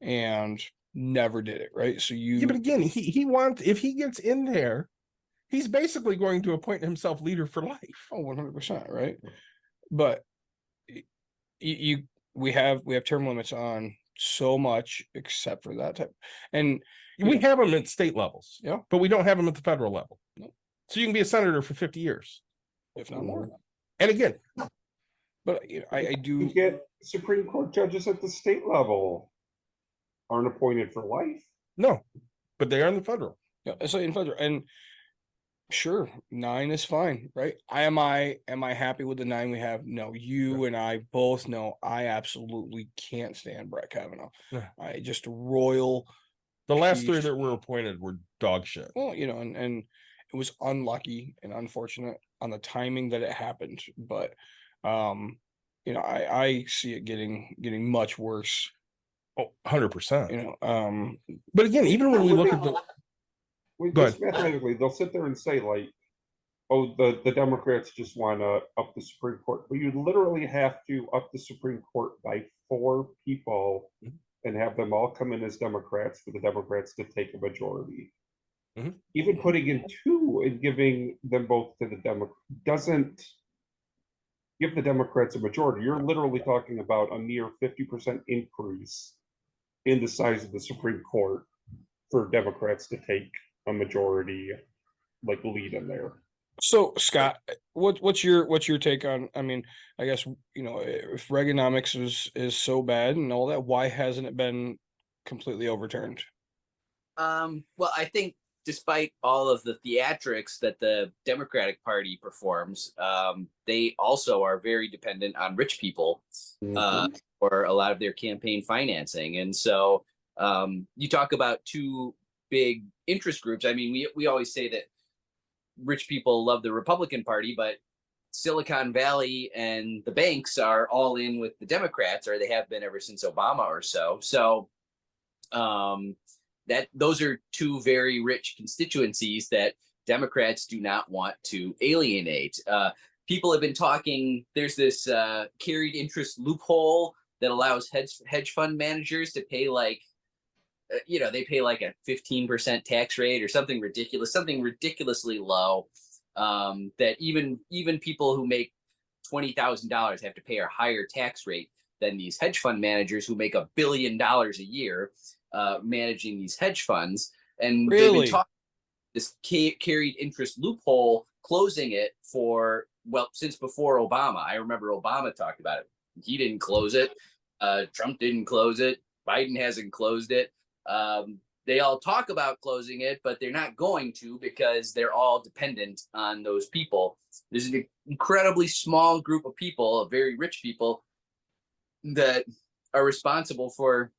and never did it, right? So Yeah, but again, he wants, if he gets in there, he's basically going to appoint himself leader for life. Oh, 100%, right? But we have term limits on so much except for that type, and we have them at state levels, yeah, but we don't have them at the federal level. No. So you can be a senator for 50 years, if not more. And again, but I do You get Supreme Court judges at the state level aren't appointed for life. no, but they are in the federal. Yeah, it's like in federal, and sure, 9 is fine, right? Am I happy with the 9 we have? No, you and I both know I absolutely can't stand Brett Kavanaugh. Yeah. I just royal. The last 3 that were appointed were dog shit. Well, and it was unlucky and unfortunate on the timing that it happened, but I see it getting much worse. Oh, 100%. But again, even when we look at the just mathematically, they'll sit there and say like, "Oh, the Democrats just want to up the Supreme Court," but you literally have to up the Supreme Court by 4 people and have them all come in as Democrats for the Democrats to take a majority. Even putting in 2 and giving them both to the Democrats doesn't give the Democrats a majority. You're literally talking about a near 50% increase in the size of the Supreme Court for Democrats to take a majority, like, lead in there. So, Scott, what's your take on? I mean, I guess if Reaganomics is so bad and all that, why hasn't it been completely overturned? Well, I think despite all of the theatrics that the Democratic Party performs, they also are very dependent on rich people for a lot of their campaign financing. And so you talk about 2 big interest groups. I mean, we always say that rich people love the Republican Party, but Silicon Valley and the banks are all in with the Democrats, or they have been ever since Obama or so. So that those are 2 very rich constituencies that Democrats do not want to alienate. People have been talking, there's this carried interest loophole that allows hedge fund managers to pay they pay like a 15% tax rate or something ridiculous, something ridiculously low, that even people who make $20,000 have to pay a higher tax rate than these hedge fund managers who make $1 billion a year managing these hedge funds. And they've been talking this carried interest loophole, closing it since before Obama. I remember Obama talked about it. He didn't close it. Trump didn't close it. Biden hasn't closed it. They all talk about closing it, but they're not going to because they're all dependent on those people. There's an incredibly small group of people, very rich people, that are responsible for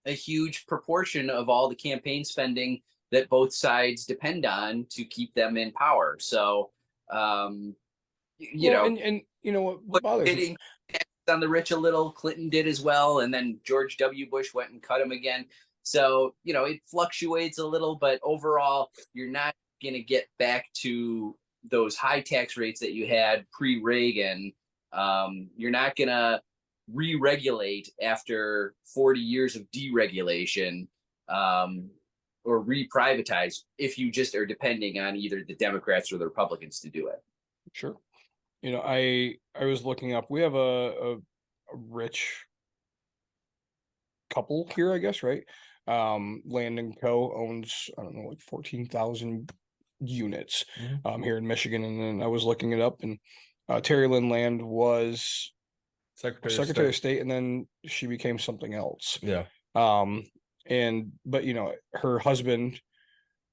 a huge proportion of all the campaign spending that both sides depend on to keep them in power. So, what bothers me on the rich a little, Clinton did as well, and then George W. Bush went and cut him again. So, it fluctuates a little, but overall, you're not going to get back to those high tax rates that you had pre-Reagan. You're not going to re-regulate after 40 years of deregulation or re-privatize if you just are depending on either the Democrats or the Republicans to do it. Sure. I was looking up, we have a rich couple here, I guess, right? Land & Co. owns, I don't know, like 14,000 units here in Michigan. And then I was looking it up, and Terry Lynn Land was Secretary of State, and then she became something else. Yeah. But her husband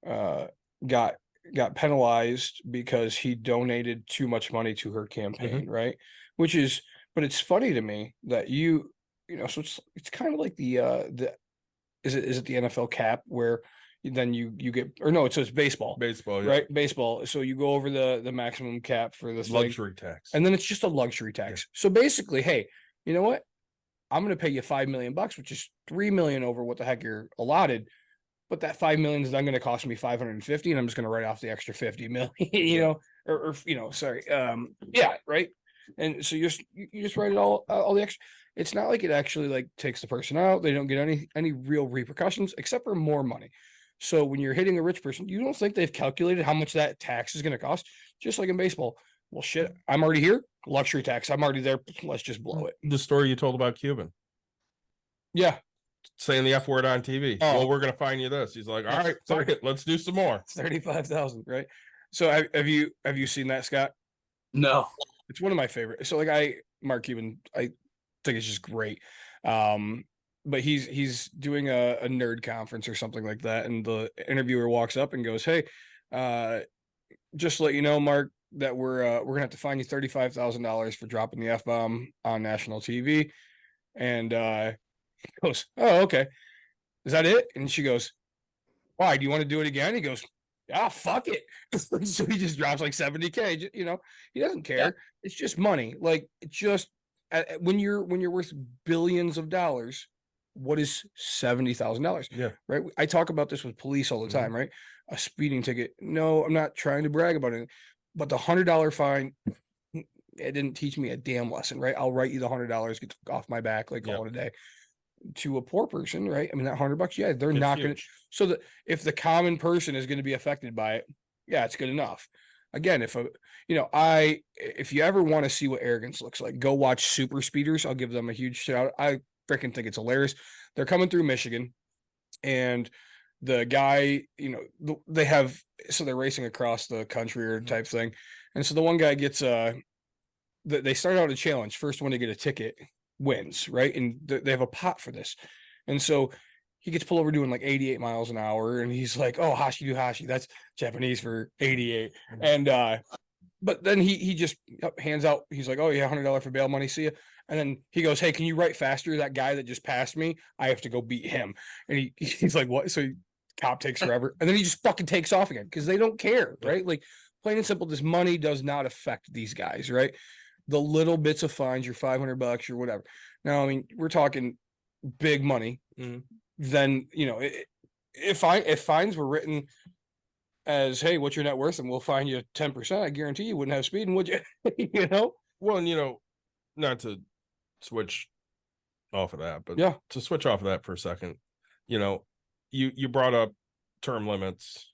got got penalized because he donated too much money to her campaign, right? Which is, but it's funny to me that so it's kind of like the is it the NFL cap where then you get, or no, it's baseball, yeah. right? Baseball. So you go over the maximum cap for this luxury tax, and then it's just a luxury tax. So basically, hey, you know what? I'm going to pay you $5 million, which is $3 million over what the heck you're allotted. But that $5 million is then going to cost me 550, and I'm just going to write off the extra 50 million, sorry. Yeah. Right. And so you just write it all the extra. It's not like it actually like takes the person out. They don't get any real repercussions except for more money. So when you're hitting a rich person, you don't think they've calculated how much that tax is going to cost, just like in baseball. Well, shit, I'm already here. Luxury tax. I'm already there. Let's just blow it. The story you told about Cuban. Yeah. Saying the F word on TV. Oh. Well, we're going to find you this. He's like, all right, fuck it. Let's do some more. 35,000, right? So have you seen that, Scott? No. It's one of my favorites. So Mark Cuban, I think it's just great. But he's doing a nerd conference or something like that. And the interviewer walks up and goes, hey, just to let you know, Mark, that we're gonna have to fine you $35,000 for dropping the F-bomb on national TV. And he goes, oh, okay. Is that it? And she goes, why? Do you want to do it again? He goes, ah, fuck it. So he just drops like 70K. He doesn't care. Yeah. It's just money. Like, just when you're worth billions of dollars, what is $70,000? Yeah. Right. I talk about this with police all the time, right? A speeding ticket. No, I'm not trying to brag about it, but the $100 fine, it didn't teach me a damn lesson, right? I'll write you the $100, get off my back, like call it a day. To a poor person, right? I mean, that $100, yeah, they're not going to. So that if the common person is going to be affected by it, yeah, it's good enough. Again, if you ever want to see what arrogance looks like, go watch Super Speeders. I'll give them a huge shout out. I freaking think it's hilarious. They're coming through Michigan, and the guy, they're racing across the country or type thing, and so the one guy gets they start out a challenge. First one to get a ticket wins, right? And they have a pot for this, and so he gets pulled over doing like 88 miles an hour, and he's like, oh, hashi do hashi, that's Japanese for 88. And but then he just hands out, he's like, oh yeah, $100 for bail money, see ya. And then he goes, hey, can you write faster? That guy that just passed me, I have to go beat him. And he's like, what? So cop takes forever, and then he just fucking takes off again because they don't care, right? Like, plain and simple, this money does not affect these guys, right? The little bits of fines, your $500 or whatever. Now, I mean, we're talking big money. Then, if fines were written as, hey, what's your net worth? And we'll fine you 10%, I guarantee you wouldn't have speeding, would you? Well, and not to switch off of that, but yeah, to switch off of that for a second, you brought up term limits.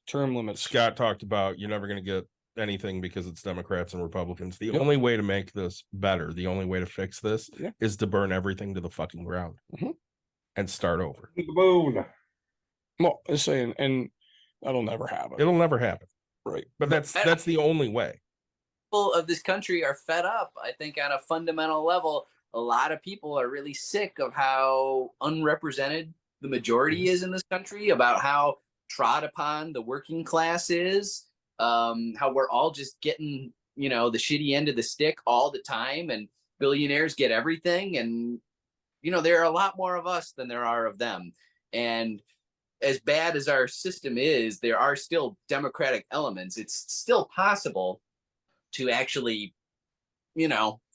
Scott talked about you're never going to get anything because it's Democrats and Republicans. The only way to make this better, the only way to fix this is to burn everything to the fucking ground and start over. The moon. Well, I'm saying, and that'll never happen. It'll never happen. Right. But that's the only way. People of this country are fed up. I think on a fundamental level, a lot of people are really sick of how unrepresented the majority is in this country, about how trod upon the working class is. How we're all just getting, the shitty end of the stick all the time, and billionaires get everything. And, there are a lot more of us than there are of them. And as bad as our system is, there are still democratic elements. It's still possible to actually,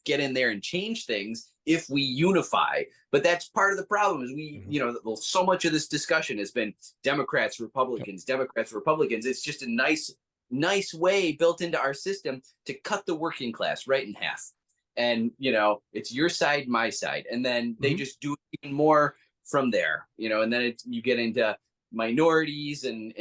get in there and change things if we unify. But that's part of the problem is so much of this discussion has been Democrats, Republicans, Democrats, Republicans. It's just a nice way built into our system to cut the working class right in half. And, it's your side, my side. And then they just do even more from there, and then you get into minorities and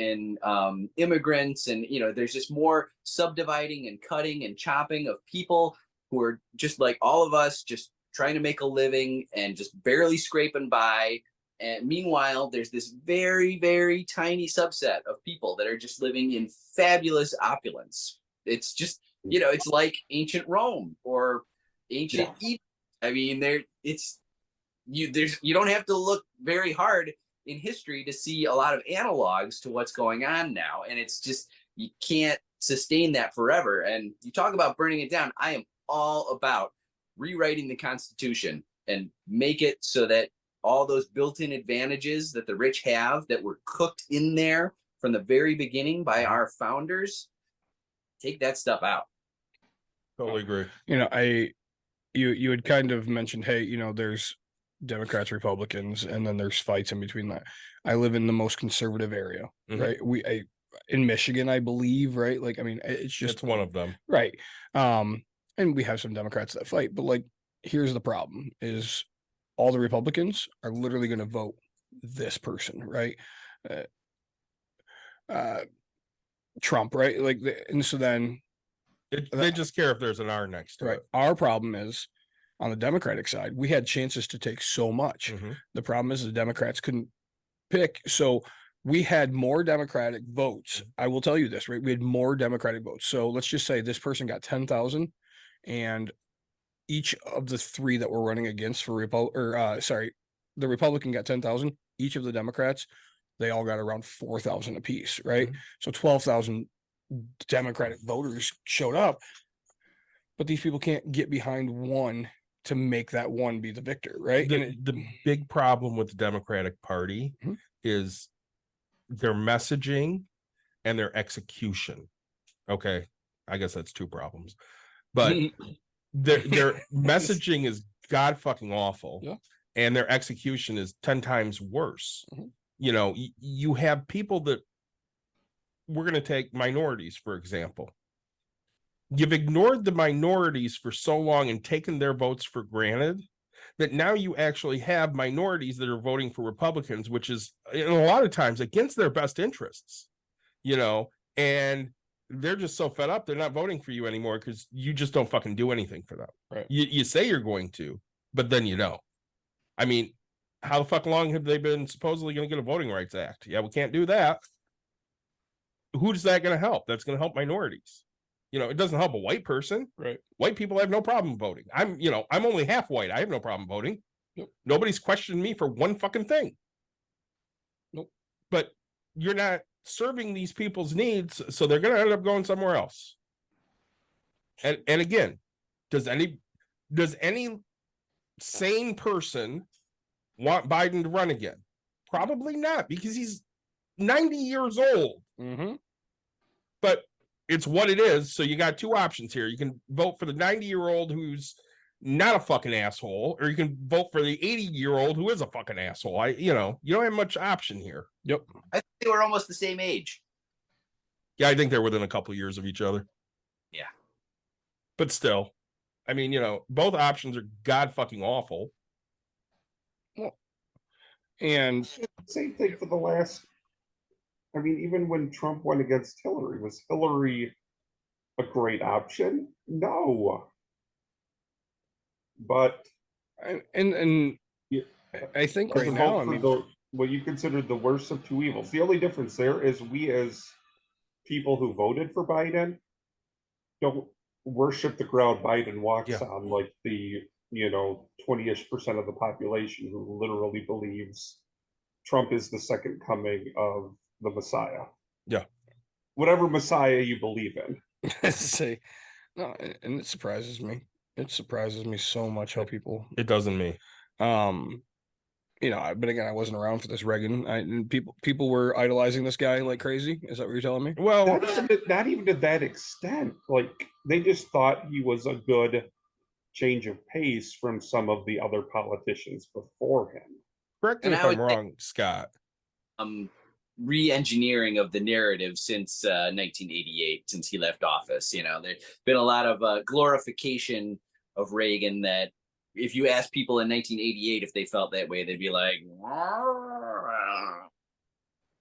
immigrants, and, there's just more subdividing and cutting and chopping of people who are just like all of us, just trying to make a living and just barely scraping by. And meanwhile, there's this very, very tiny subset of people that are just living in fabulous opulence. It's just, it's like ancient Rome or ancient Egypt. I mean, you don't have to look very hard in history to see a lot of analogs to what's going on now. And it's just, You can't sustain that forever. And you talk about burning it down. I am all about rewriting the Constitution and make it so that all those built-in advantages that the rich have that were cooked in there from the very beginning by our founders, take that stuff out. Totally agree. You know, you had kind of mentioned, hey, you know, there's Democrats, Republicans, and then there's fights in between that. I live in the most conservative area, right? In Michigan, I believe, right? Like, I mean, it's just one of them, right? And we have some Democrats that fight, but like, here's the problem: is all the Republicans are literally going to vote this person, right? Trump, right? Like, and so then they just care if there's an R next to it. Our problem is on the Democratic side, we had chances to take so much. The problem is the Democrats couldn't pick. So we had more Democratic votes. I will tell you this, right? We had more Democratic votes. So let's just say this person got 10,000 and each of the three that were running against for the Republican got 10,000. Each of the Democrats, they all got around 4,000 apiece, right? So 12,000 Democratic voters showed up, but these people can't get behind one to make that one be the victor, right? The big problem with the Democratic Party is their messaging and their execution. Okay, I guess that's two problems, but their messaging is god fucking awful, and their execution is 10 times worse. You know, you have people that, we're going to take minorities, for example. You've ignored the minorities for so long and taken their votes for granted that now you actually have minorities that are voting for Republicans, which is, in a lot of times, against their best interests, you know, and they're just so fed up, they're not voting for you anymore because you just don't fucking do anything for them. Right. You say you're going to, but then you don't. I mean, how the fuck long have they been supposedly going to get a Voting Rights Act? Yeah, we can't do that. Who's that going to help? That's going to help minorities. You know, it doesn't help a white person. Right. White people have no problem voting. I'm only half white. I have no problem voting. Nope. Nobody's questioned me for one fucking thing. Nope. But you're not serving these people's needs, so they're going to end up going somewhere else. And again, does any sane person want Biden to run again? Probably not, because he's 90 years old. But it's what it is. So you got two options here. You can vote for the 90-year-old who's not a fucking asshole, or you can vote for the 80-year-old who is a fucking asshole. You don't have much option here. Yep. I think they were almost the same age. Yeah, I think they're within a couple of years of each other. Yeah. But still, I mean, both options are god fucking awful. Well, and same thing for the last. I mean, even when Trump went against Hillary, was Hillary a great option? No. But and I think right now, I mean, what you consider the worst of two evils. The only difference there is we, as people who voted for Biden, don't worship the ground Biden walks on, like the 20-ish% of the population who literally believes Trump is the second coming of the Messiah. Yeah. Whatever Messiah you believe in. Say, no, and it surprises me. It surprises me so much how people. It doesn't me. But again, I wasn't around for this Reagan. People were idolizing this guy like crazy. Is that what you're telling me? Well, not even to that extent. Like, they just thought he was a good change of pace from some of the other politicians before him. Correct me if I'm wrong, Scott. Re-engineering of the narrative since 1988, since he left office. There's been a lot of glorification of Reagan that if you ask people in 1988 if they felt that way, they'd be like, no.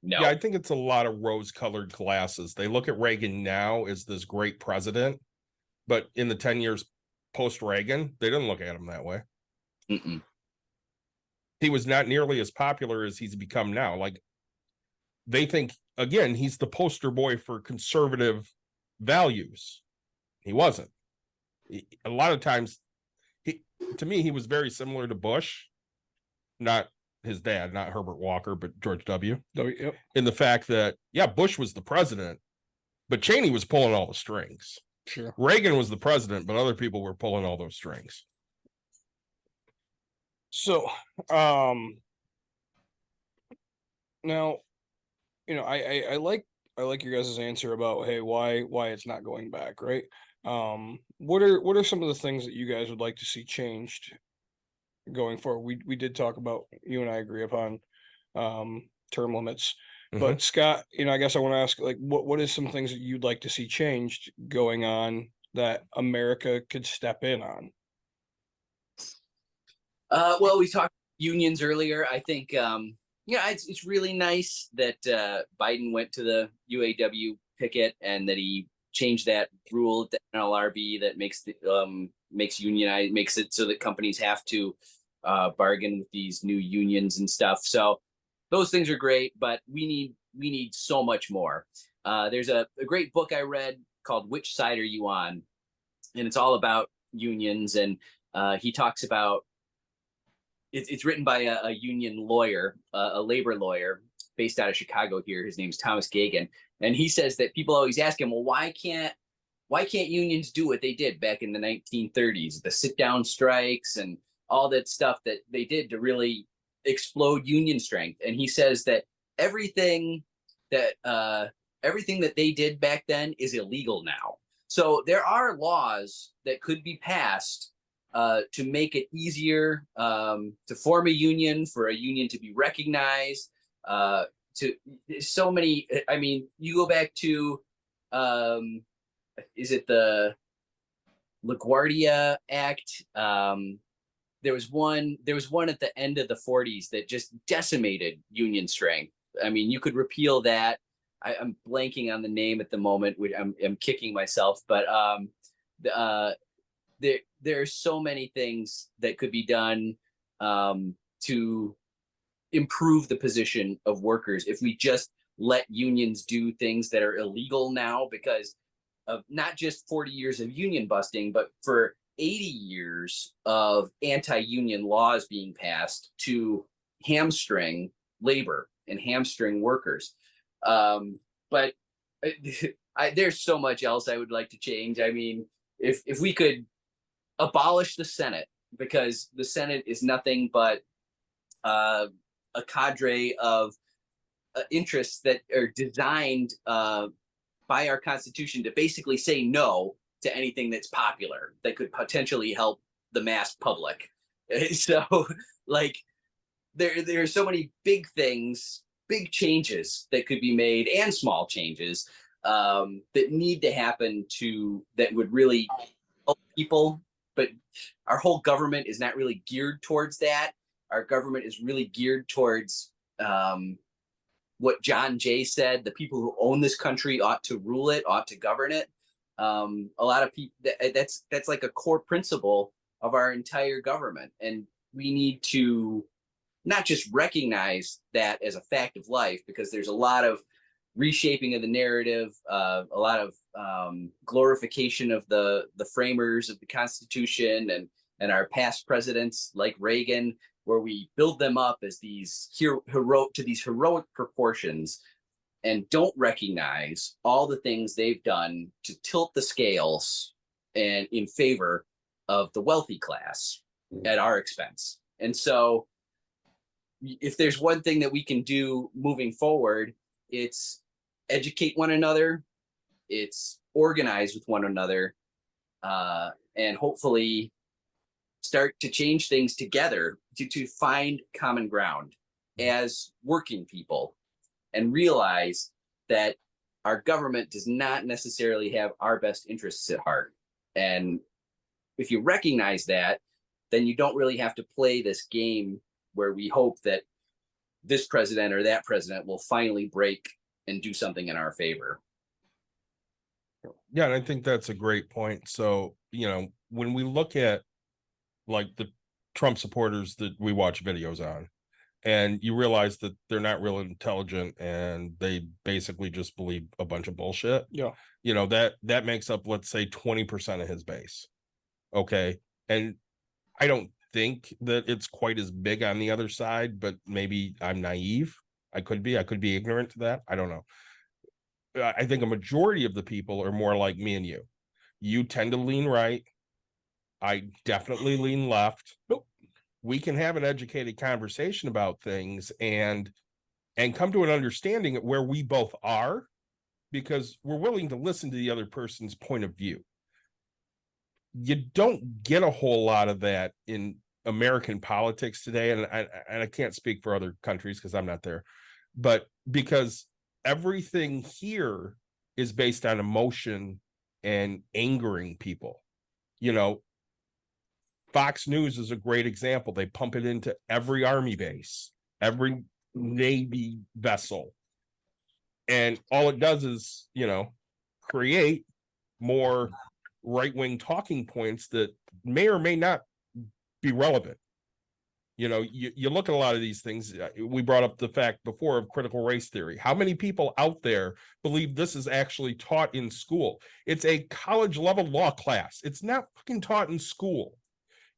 Yeah, I think it's a lot of rose-colored glasses. They look at Reagan now as this great president, but in the 10 years post-Reagan, they didn't look at him that way. He was not nearly as popular as he's become now. Like, they think, again, he's the poster boy for conservative values. He wasn't. A lot of times, to me, he was very similar to Bush, not his dad, not Herbert Walker, but George W. Yep. In the fact that, Bush was the president, but Cheney was pulling all the strings. Sure. Reagan was the president, but other people were pulling all those strings. So, now, I like your guys' answer about, hey, why it's not going back, right? What are some of the things that you guys would like to see changed going forward? We did talk about, you and I agree upon term limits. But Scott, I guess I want to ask, like, what is some things that you'd like to see changed going on that America could step in on? Well, we talked unions earlier. I think, it's really nice that Biden went to the UAW picket and that he changed that rule at the NLRB that makes it so that companies have to bargain with these new unions and stuff. So those things are great, but we need so much more. There's a great book I read called "Which Side Are You On?" and it's all about unions. And he talks about it's written by a union lawyer, a labor lawyer based out of Chicago here. His name's Thomas Reagan, and he says that people always ask him, well, why can't unions do what they did back in the 1930s, the sit down strikes and all that stuff that they did to really explode union strength? And he says that everything that they did back then is illegal now. So there are laws that could be passed to make it easier to form a union, for a union to be recognized. So many. I mean, you go back to, is it the LaGuardia Act? There was one at the end of the 40s that just decimated union strength. I mean, you could repeal that. I'm blanking on the name at the moment, which I'm kicking myself, but there are so many things that could be done to improve the position of workers if we just let unions do things that are illegal now, because of not just 40 years of union busting, but for 80 years of anti-union laws being passed to hamstring labor and hamstring workers. But there's so much else I would like to change. I mean, if we could abolish the Senate, because the Senate is nothing but a cadre of interests that are designed by our Constitution to basically say no to anything that's popular that could potentially help the mass public. So, like, there are so many big things, big changes that could be made, and small changes that need to happen that would really help people. But our whole government is not really geared towards that. Our government is really geared towards what John Jay said: the people who own this country ought to rule it, ought to govern it. A lot of people, that's like a core principle of our entire government, and we need to not just recognize that as a fact of life, because there's a lot of reshaping of the narrative, a lot of glorification of the framers of the Constitution and our past presidents like Reagan, where we build them up as these heroic proportions, and don't recognize all the things they've done to tilt the scales and in favor of the wealthy class at our expense. And so if there's one thing that we can do moving forward, it's educate one another, it's organize with one another, and hopefully start to change things together to find common ground as working people, and realize that our government does not necessarily have our best interests at heart. And if you recognize that, then you don't really have to play this game where we hope that this president or that president will finally break and do something in our favor. Yeah, and I think that's a great point. So, when we look at like the Trump supporters that we watch videos on, and you realize that they're not really intelligent and they basically just believe a bunch of bullshit. Yeah. That makes up, let's say, 20% of his base. Okay. And I don't think that it's quite as big on the other side, but maybe I'm naive. I could be ignorant to that. I don't know. I think a majority of the people are more like me and you. You tend to lean right. I definitely lean left. We can have an educated conversation about things and come to an understanding of where we both are, because we're willing to listen to the other person's point of view. You don't get a whole lot of that in American politics today, and I can't speak for other countries because I'm not there, but because everything here is based on emotion and angering people. You know, Fox News is a great example. They pump it into every army base, every Navy vessel, and all it does is, you know, create more right-wing talking points that may or may not be relevant. You know, you look at a lot of these things. We brought up the fact before of critical race theory. How many people out there believe this is actually taught in school? It's a college level law class. It's not fucking taught in school.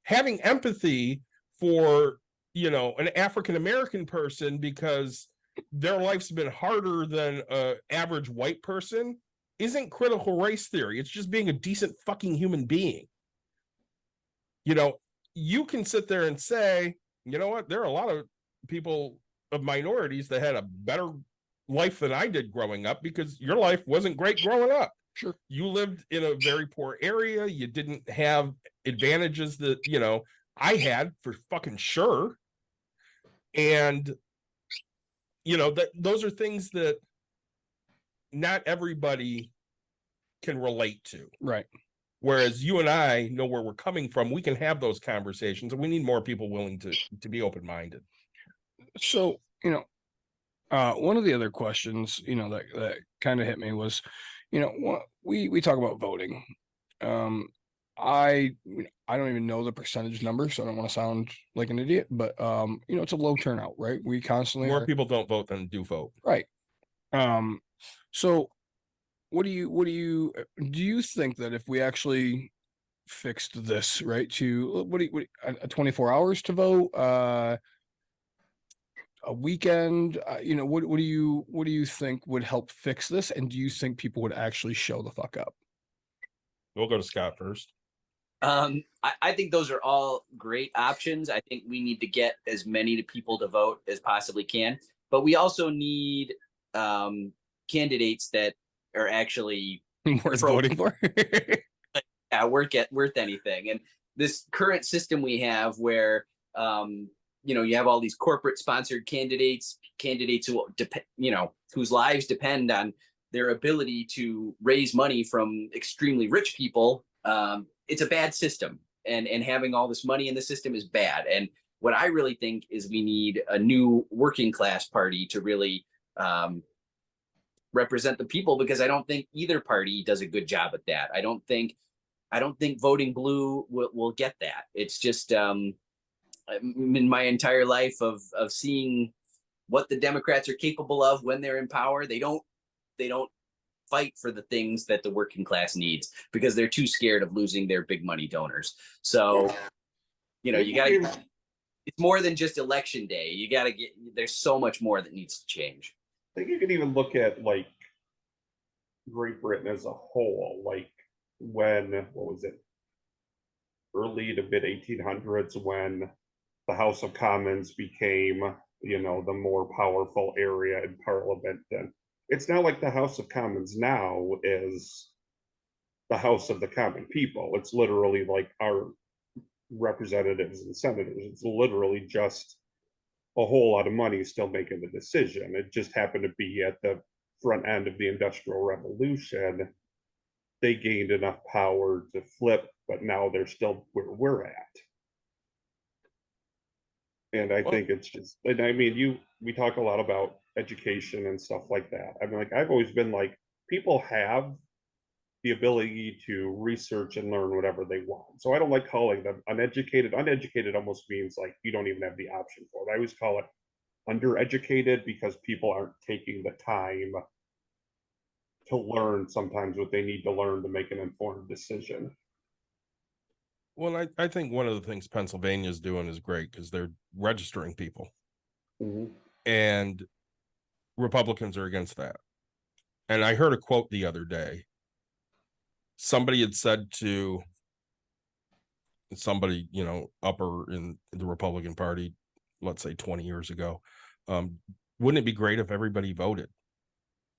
Having empathy for, you know, an African-American person because their life's been harder than an average white person isn't critical race theory. It's just being a decent fucking human being. You know, you can sit there and say, you know what, there are a lot of people of minorities that had a better life than I did growing up because your life wasn't great growing up. Sure. You lived in a very poor area. You didn't have advantages that, you know, I had for fucking sure. And, you know, those are things that not everybody can relate to. Right. Whereas you and I know where we're coming from. We can have those conversations, and we need more people willing to be open-minded. So, you know, one of the other questions, you know, that kind of hit me was, you know, we talk about voting. I don't even know the percentage number, so I don't want to sound like an idiot, but you know, it's a low turnout, right? We constantly more people don't vote than do vote. Right. So do you think that if we actually fixed this, right, to what 24 hours to vote, a weekend, you know, what do you think would help fix this? And do you think people would actually show the fuck up? We'll go to Scott first. I think those are all great options. I think we need to get as many people to vote as possibly can, but we also need candidates that are actually worth voting for. Yeah, worth anything. And this current system we have where you know, you have all these corporate sponsored candidates who you know, whose lives depend on their ability to raise money from extremely rich people. It's a bad system, and having all this money in the system is bad. And what I really think is we need a new working class party to really represent the people, because I don't think either party does a good job at that. I don't think voting blue will get that. It's just in my entire life of seeing what the Democrats are capable of when they're in power, they don't fight for the things that the working class needs because they're too scared of losing their big money donors. So, you know, it's more than just election day. There's so much more that needs to change. I think you could even look at like Great Britain as a whole, like when, what was it, early to mid 1800s, when the House of Commons became, you know, the more powerful area in Parliament. And it's not like the House of Commons now is the House of the Common People. It's literally like our representatives and senators. It's literally just a whole lot of money still making the decision. It just happened to be at the front end of the Industrial Revolution. They gained enough power to flip, but now they're still where we're at. And I think it's just, and I mean, we talk a lot about education and stuff like that. I mean, like, I've always been like, people have the ability to research and learn whatever they want. So I don't like calling them uneducated. Uneducated almost means like you don't even have the option for it. I always call it undereducated because people aren't taking the time to learn sometimes what they need to learn to make an informed decision. Well, I think one of the things Pennsylvania is doing is great because they're registering people. Mm-hmm. And Republicans are against that. And I heard a quote the other day. Somebody had said to somebody, upper in the Republican Party, let's say 20 years ago, wouldn't it be great if everybody voted?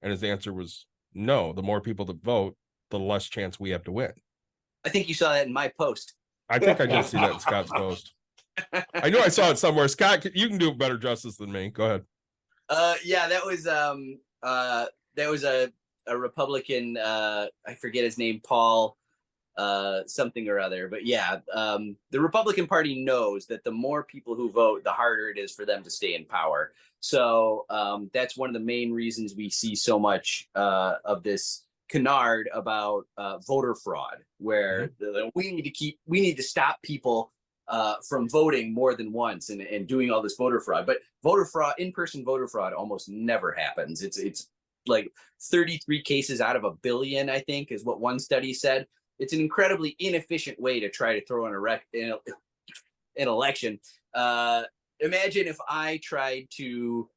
And his answer was no. The more people that vote, the less chance we have to win. I think you saw that in my post. I think I did see that in Scott's post. I knew I saw it somewhere. Scott, you can do better justice than me. Go ahead. Yeah, that was a Republican. I forget his name, Paul, something or other. But yeah, the Republican Party knows that the more people who vote, the harder it is for them to stay in power. So that's one of the main reasons we see so much of this canard about voter fraud, where we need to stop people from voting more than once and doing all this voter fraud. But voter fraud, in-person voter fraud, almost never happens. It's like 33 cases out of 1 billion, I think, is what one study said. It's an incredibly inefficient way to try to throw an election. Imagine if I tried to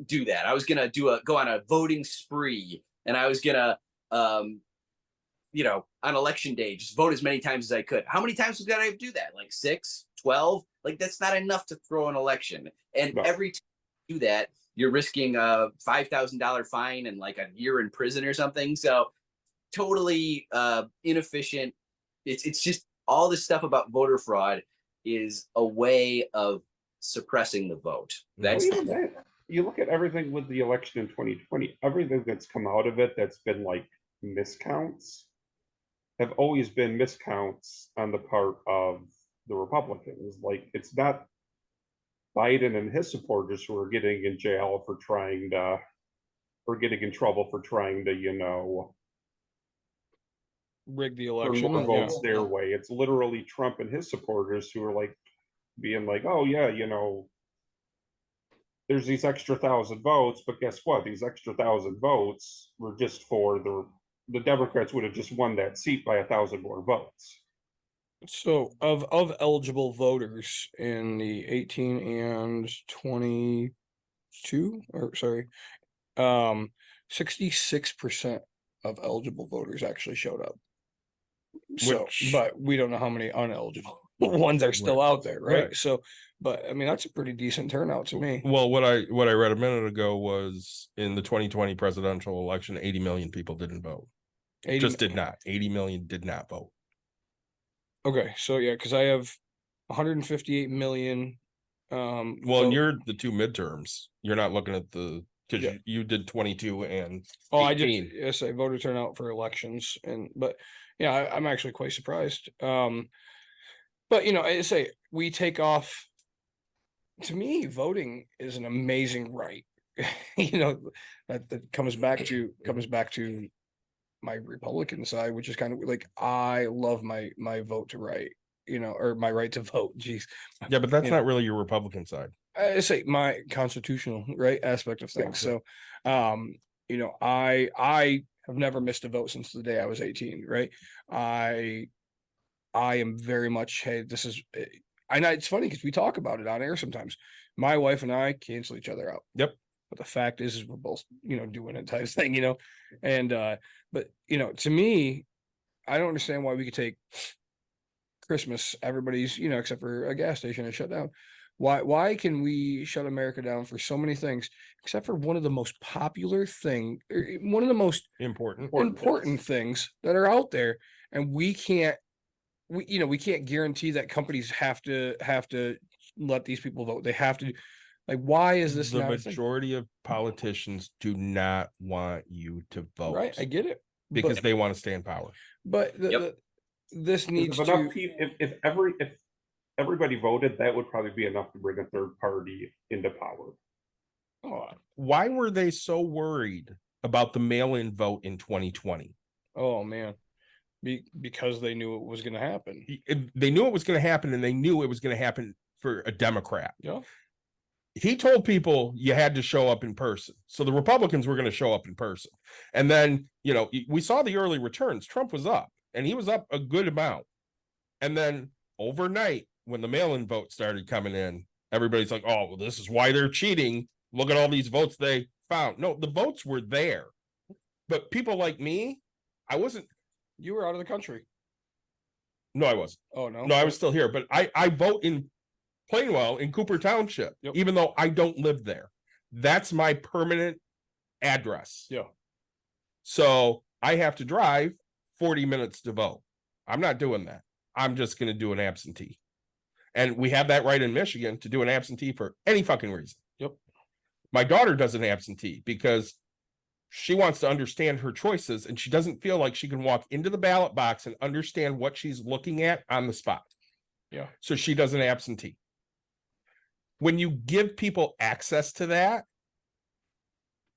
do that. I was gonna go on a voting spree, and I was gonna on election day, just vote as many times as I could. How many times was I have to do that? Like 6, 12? Like, that's not enough to throw an election. And every time you do that, you're risking a $5,000 fine and like a year in prison or something. So totally inefficient. It's just all this stuff about voter fraud is a way of suppressing the vote. That's you look at everything with the election in 2020, everything that's come out of it that's been like miscounts have always been miscounts on the part of the Republicans. Like, it's not Biden and his supporters who are getting in jail for trying to, or getting in trouble for trying to, rig the election, more votes their way. It's literally Trump and his supporters who are like being like, oh yeah, there's these extra 1,000 votes, but guess what? These extra 1,000 votes were just for the Democrats would have just won that seat by 1,000 more votes. So of eligible voters in the 18 and 22, or sorry, 66% of eligible voters actually showed up. So, but we don't know how many uneligible ones are still out there, right? So, but I mean, that's a pretty decent turnout to me. Well, what I read a minute ago was in the 2020 presidential election, 80 million people didn't vote. 80 million did not vote. Okay, so yeah, because I have 158 million. Well, you're the two midterms. You're not looking at because you did 22 and 18. I did. Yes, I voter turnout for elections, but yeah, I'm actually quite surprised. But I say we take off. To me, voting is an amazing right. That comes back to my Republican side, which is kind of like, I love my vote to right, or my right to vote. Jeez. Yeah, but that's not really your Republican side. I say my constitutional right aspect of things. So, I have never missed a vote since the day I was 18. Right. I am very much, hey, this is, I know it's funny because we talk about it on air sometimes. My wife and I cancel each other out. Yep. But the fact is we're both, doing it type of thing, and, but, to me, I don't understand why we could take Christmas, everybody's, except for a gas station, is shut down. Why can we shut America down for so many things, except for one of the most popular thing, one of the most important things that are out there, and we can't guarantee that companies have to let these people vote. They have to. Like, why is this the majority of politicians do not want you to vote? Right, I get it, because they want to stay in power. But this needs to. If everybody voted, that would probably be enough to bring a third party into power. Oh, why were they so worried about the mail-in vote in 2020? Oh man, because they knew it was going to happen. They knew it was going to happen, and they knew it was going to happen for a Democrat. Yeah. He told people you had to show up in person. So the Republicans were going to show up in person. And then, we saw the early returns. Trump was up, and he was up a good amount. And then overnight, when the mail-in vote started coming in, everybody's like, oh, well, this is why they're cheating. Look at all these votes they found. No, the votes were there. But people like me, I wasn't. You were out of the country. No, I wasn't. Oh no. No, I was still here. But I vote in Plainwell in Cooper Township, even though I don't live there. That's my permanent address. Yeah. So I have to drive 40 minutes to vote. I'm not doing that. I'm just going to do an absentee. And we have that right in Michigan to do an absentee for any fucking reason. Yep. My daughter does an absentee because she wants to understand her choices and she doesn't feel like she can walk into the ballot box and understand what she's looking at on the spot. Yeah. So she does an absentee. When you give people access to that,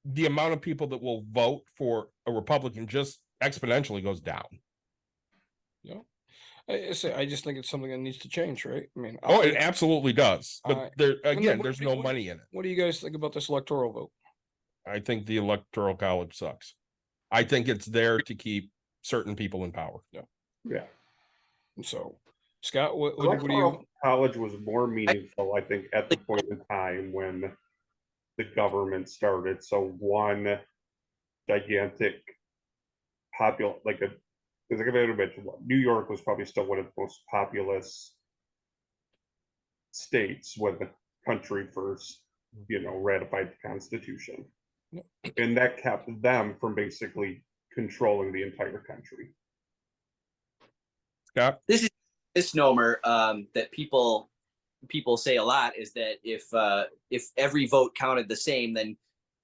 the amount of people that will vote for a Republican just exponentially goes down. Yeah. I just think it's something that needs to change, right? I mean, oh, it absolutely does. But there's no what, money in it. What do you guys think about this electoral vote? I think the electoral college sucks. I think it's there to keep certain people in power. Yeah. Yeah. So, Scott, what do Electoral college was more meaningful, I think, at the point in time when the government started. So one gigantic because like I mentioned, New York was probably still one of the most populous states when the country first, ratified the Constitution. And that kept them from basically controlling the entire country. Scott? This is a misnomer that people say a lot, is that if every vote counted the same, then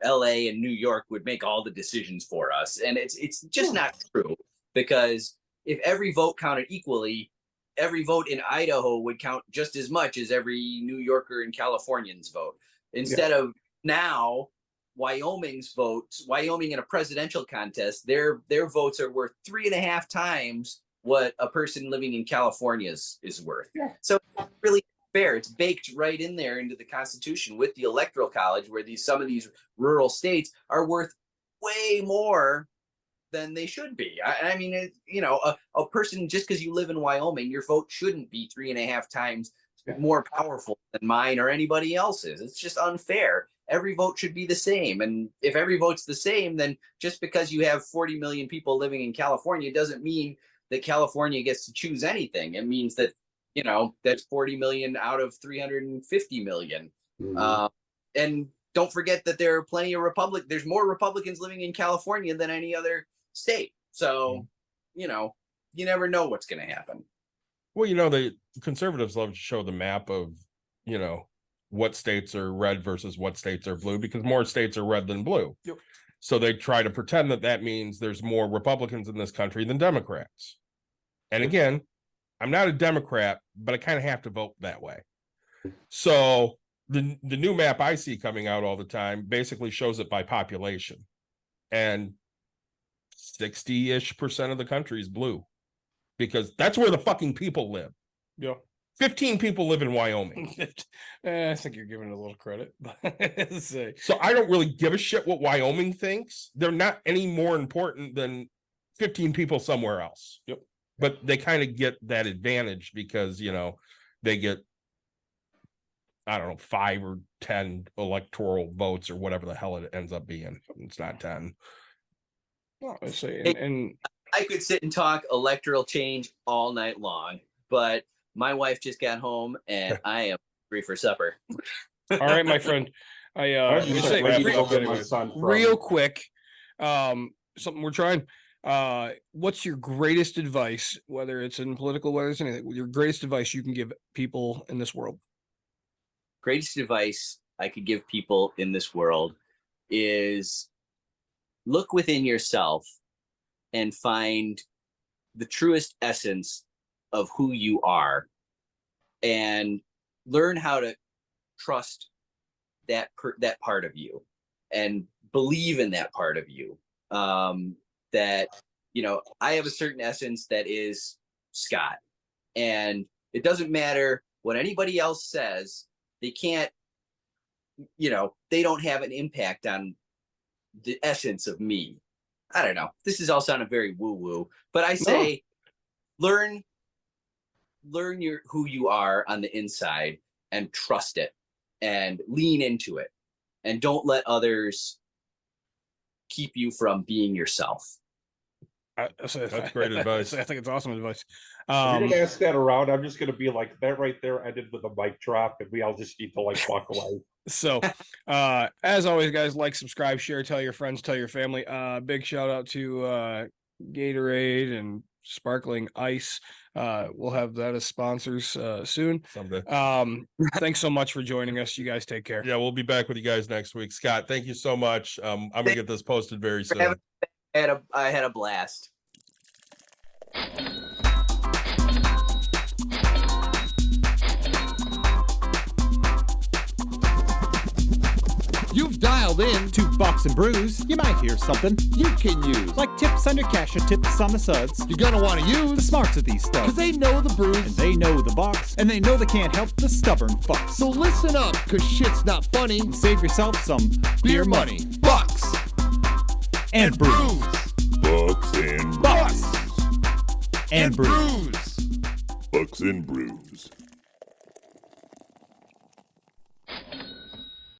LA and New York would make all the decisions for us. And it's just not true, because if every vote counted equally, every vote in Idaho would count just as much as every New Yorker and Californian's vote. Instead of now, Wyoming in a presidential contest, their votes are worth 3.5 times what a person living in California is worth. Yeah. So it's really fair. It's baked right in there into the Constitution with the Electoral College, where some of these rural states are worth way more than they should be. I mean, a person, just because you live in Wyoming, your vote shouldn't be 3.5 times more powerful than mine or anybody else's. It's just unfair. Every vote should be the same. And if every vote's the same, then just because you have 40 million people living in California doesn't mean that California gets to choose anything. It means that, that's 40 million out of 350 million. Mm-hmm. And don't forget that there are plenty of there's more Republicans living in California than any other state. So, you never know what's going to happen. Well, the conservatives love to show the map of, what states are red versus what states are blue, because more states are red than blue. Yep. So they try to pretend that means there's more Republicans in this country than Democrats. And again, I'm not a Democrat, but I kind of have to vote that way. So the new map I see coming out all the time basically shows it by population. And 60-ish% of the country is blue, because that's where the fucking people live. Yeah. 15 people live in Wyoming. I think you're giving it a little credit. So I don't really give a shit what Wyoming thinks. They're not any more important than 15 people somewhere else. Yep. But they kind of get that advantage because, they get, I don't know, 5 or 10 electoral votes or whatever the hell it ends up being. It's not 10. Well, I say, and I could sit and talk electoral change all night long, but my wife just got home and I am free for supper. All right, my friend. Real quick, something we're trying. What's your greatest advice, whether it's in political, whether it's anything, your greatest advice you can give people in this world? Greatest advice I could give people in this world is look within yourself and find the truest essence of who you are, and learn how to trust that part of you and believe in that part of you. That, I have a certain essence that is Scott, and it doesn't matter what anybody else says. They can't, they don't have an impact on the essence of me. I don't know. This is all sounding very woo-woo, but I say, learn who you are on the inside and trust it and lean into it, and don't let others keep you from being yourself. That's great advice. I think it's awesome advice. If you're gonna ask that around, I'm just gonna be like, that right there ended with a mic drop, and we all just need to like walk away. So, as always, guys, like, subscribe, share, tell your friends, tell your family. Big shout out to Gatorade and Sparkling Ice. We'll have that as sponsors soon. Someday. Thanks so much for joining us. You guys take care. Yeah, we'll be back with you guys next week. Scott, thank you so much. I'm gonna get this posted very soon. I had a blast. You've dialed in To Bucks and Brews, you might hear something you can use. like tips on your cash or tips on the suds. You're gonna want to The use smarts of these because stuff. they know the And brews. they know the Bucks, and they know they can't help the stubborn fucks. So listen up, cause shit's not funny. Save yourself some Beer money, bucks, and brews. Bucks and Bucks brews. and brews. brews. Bucks and brews.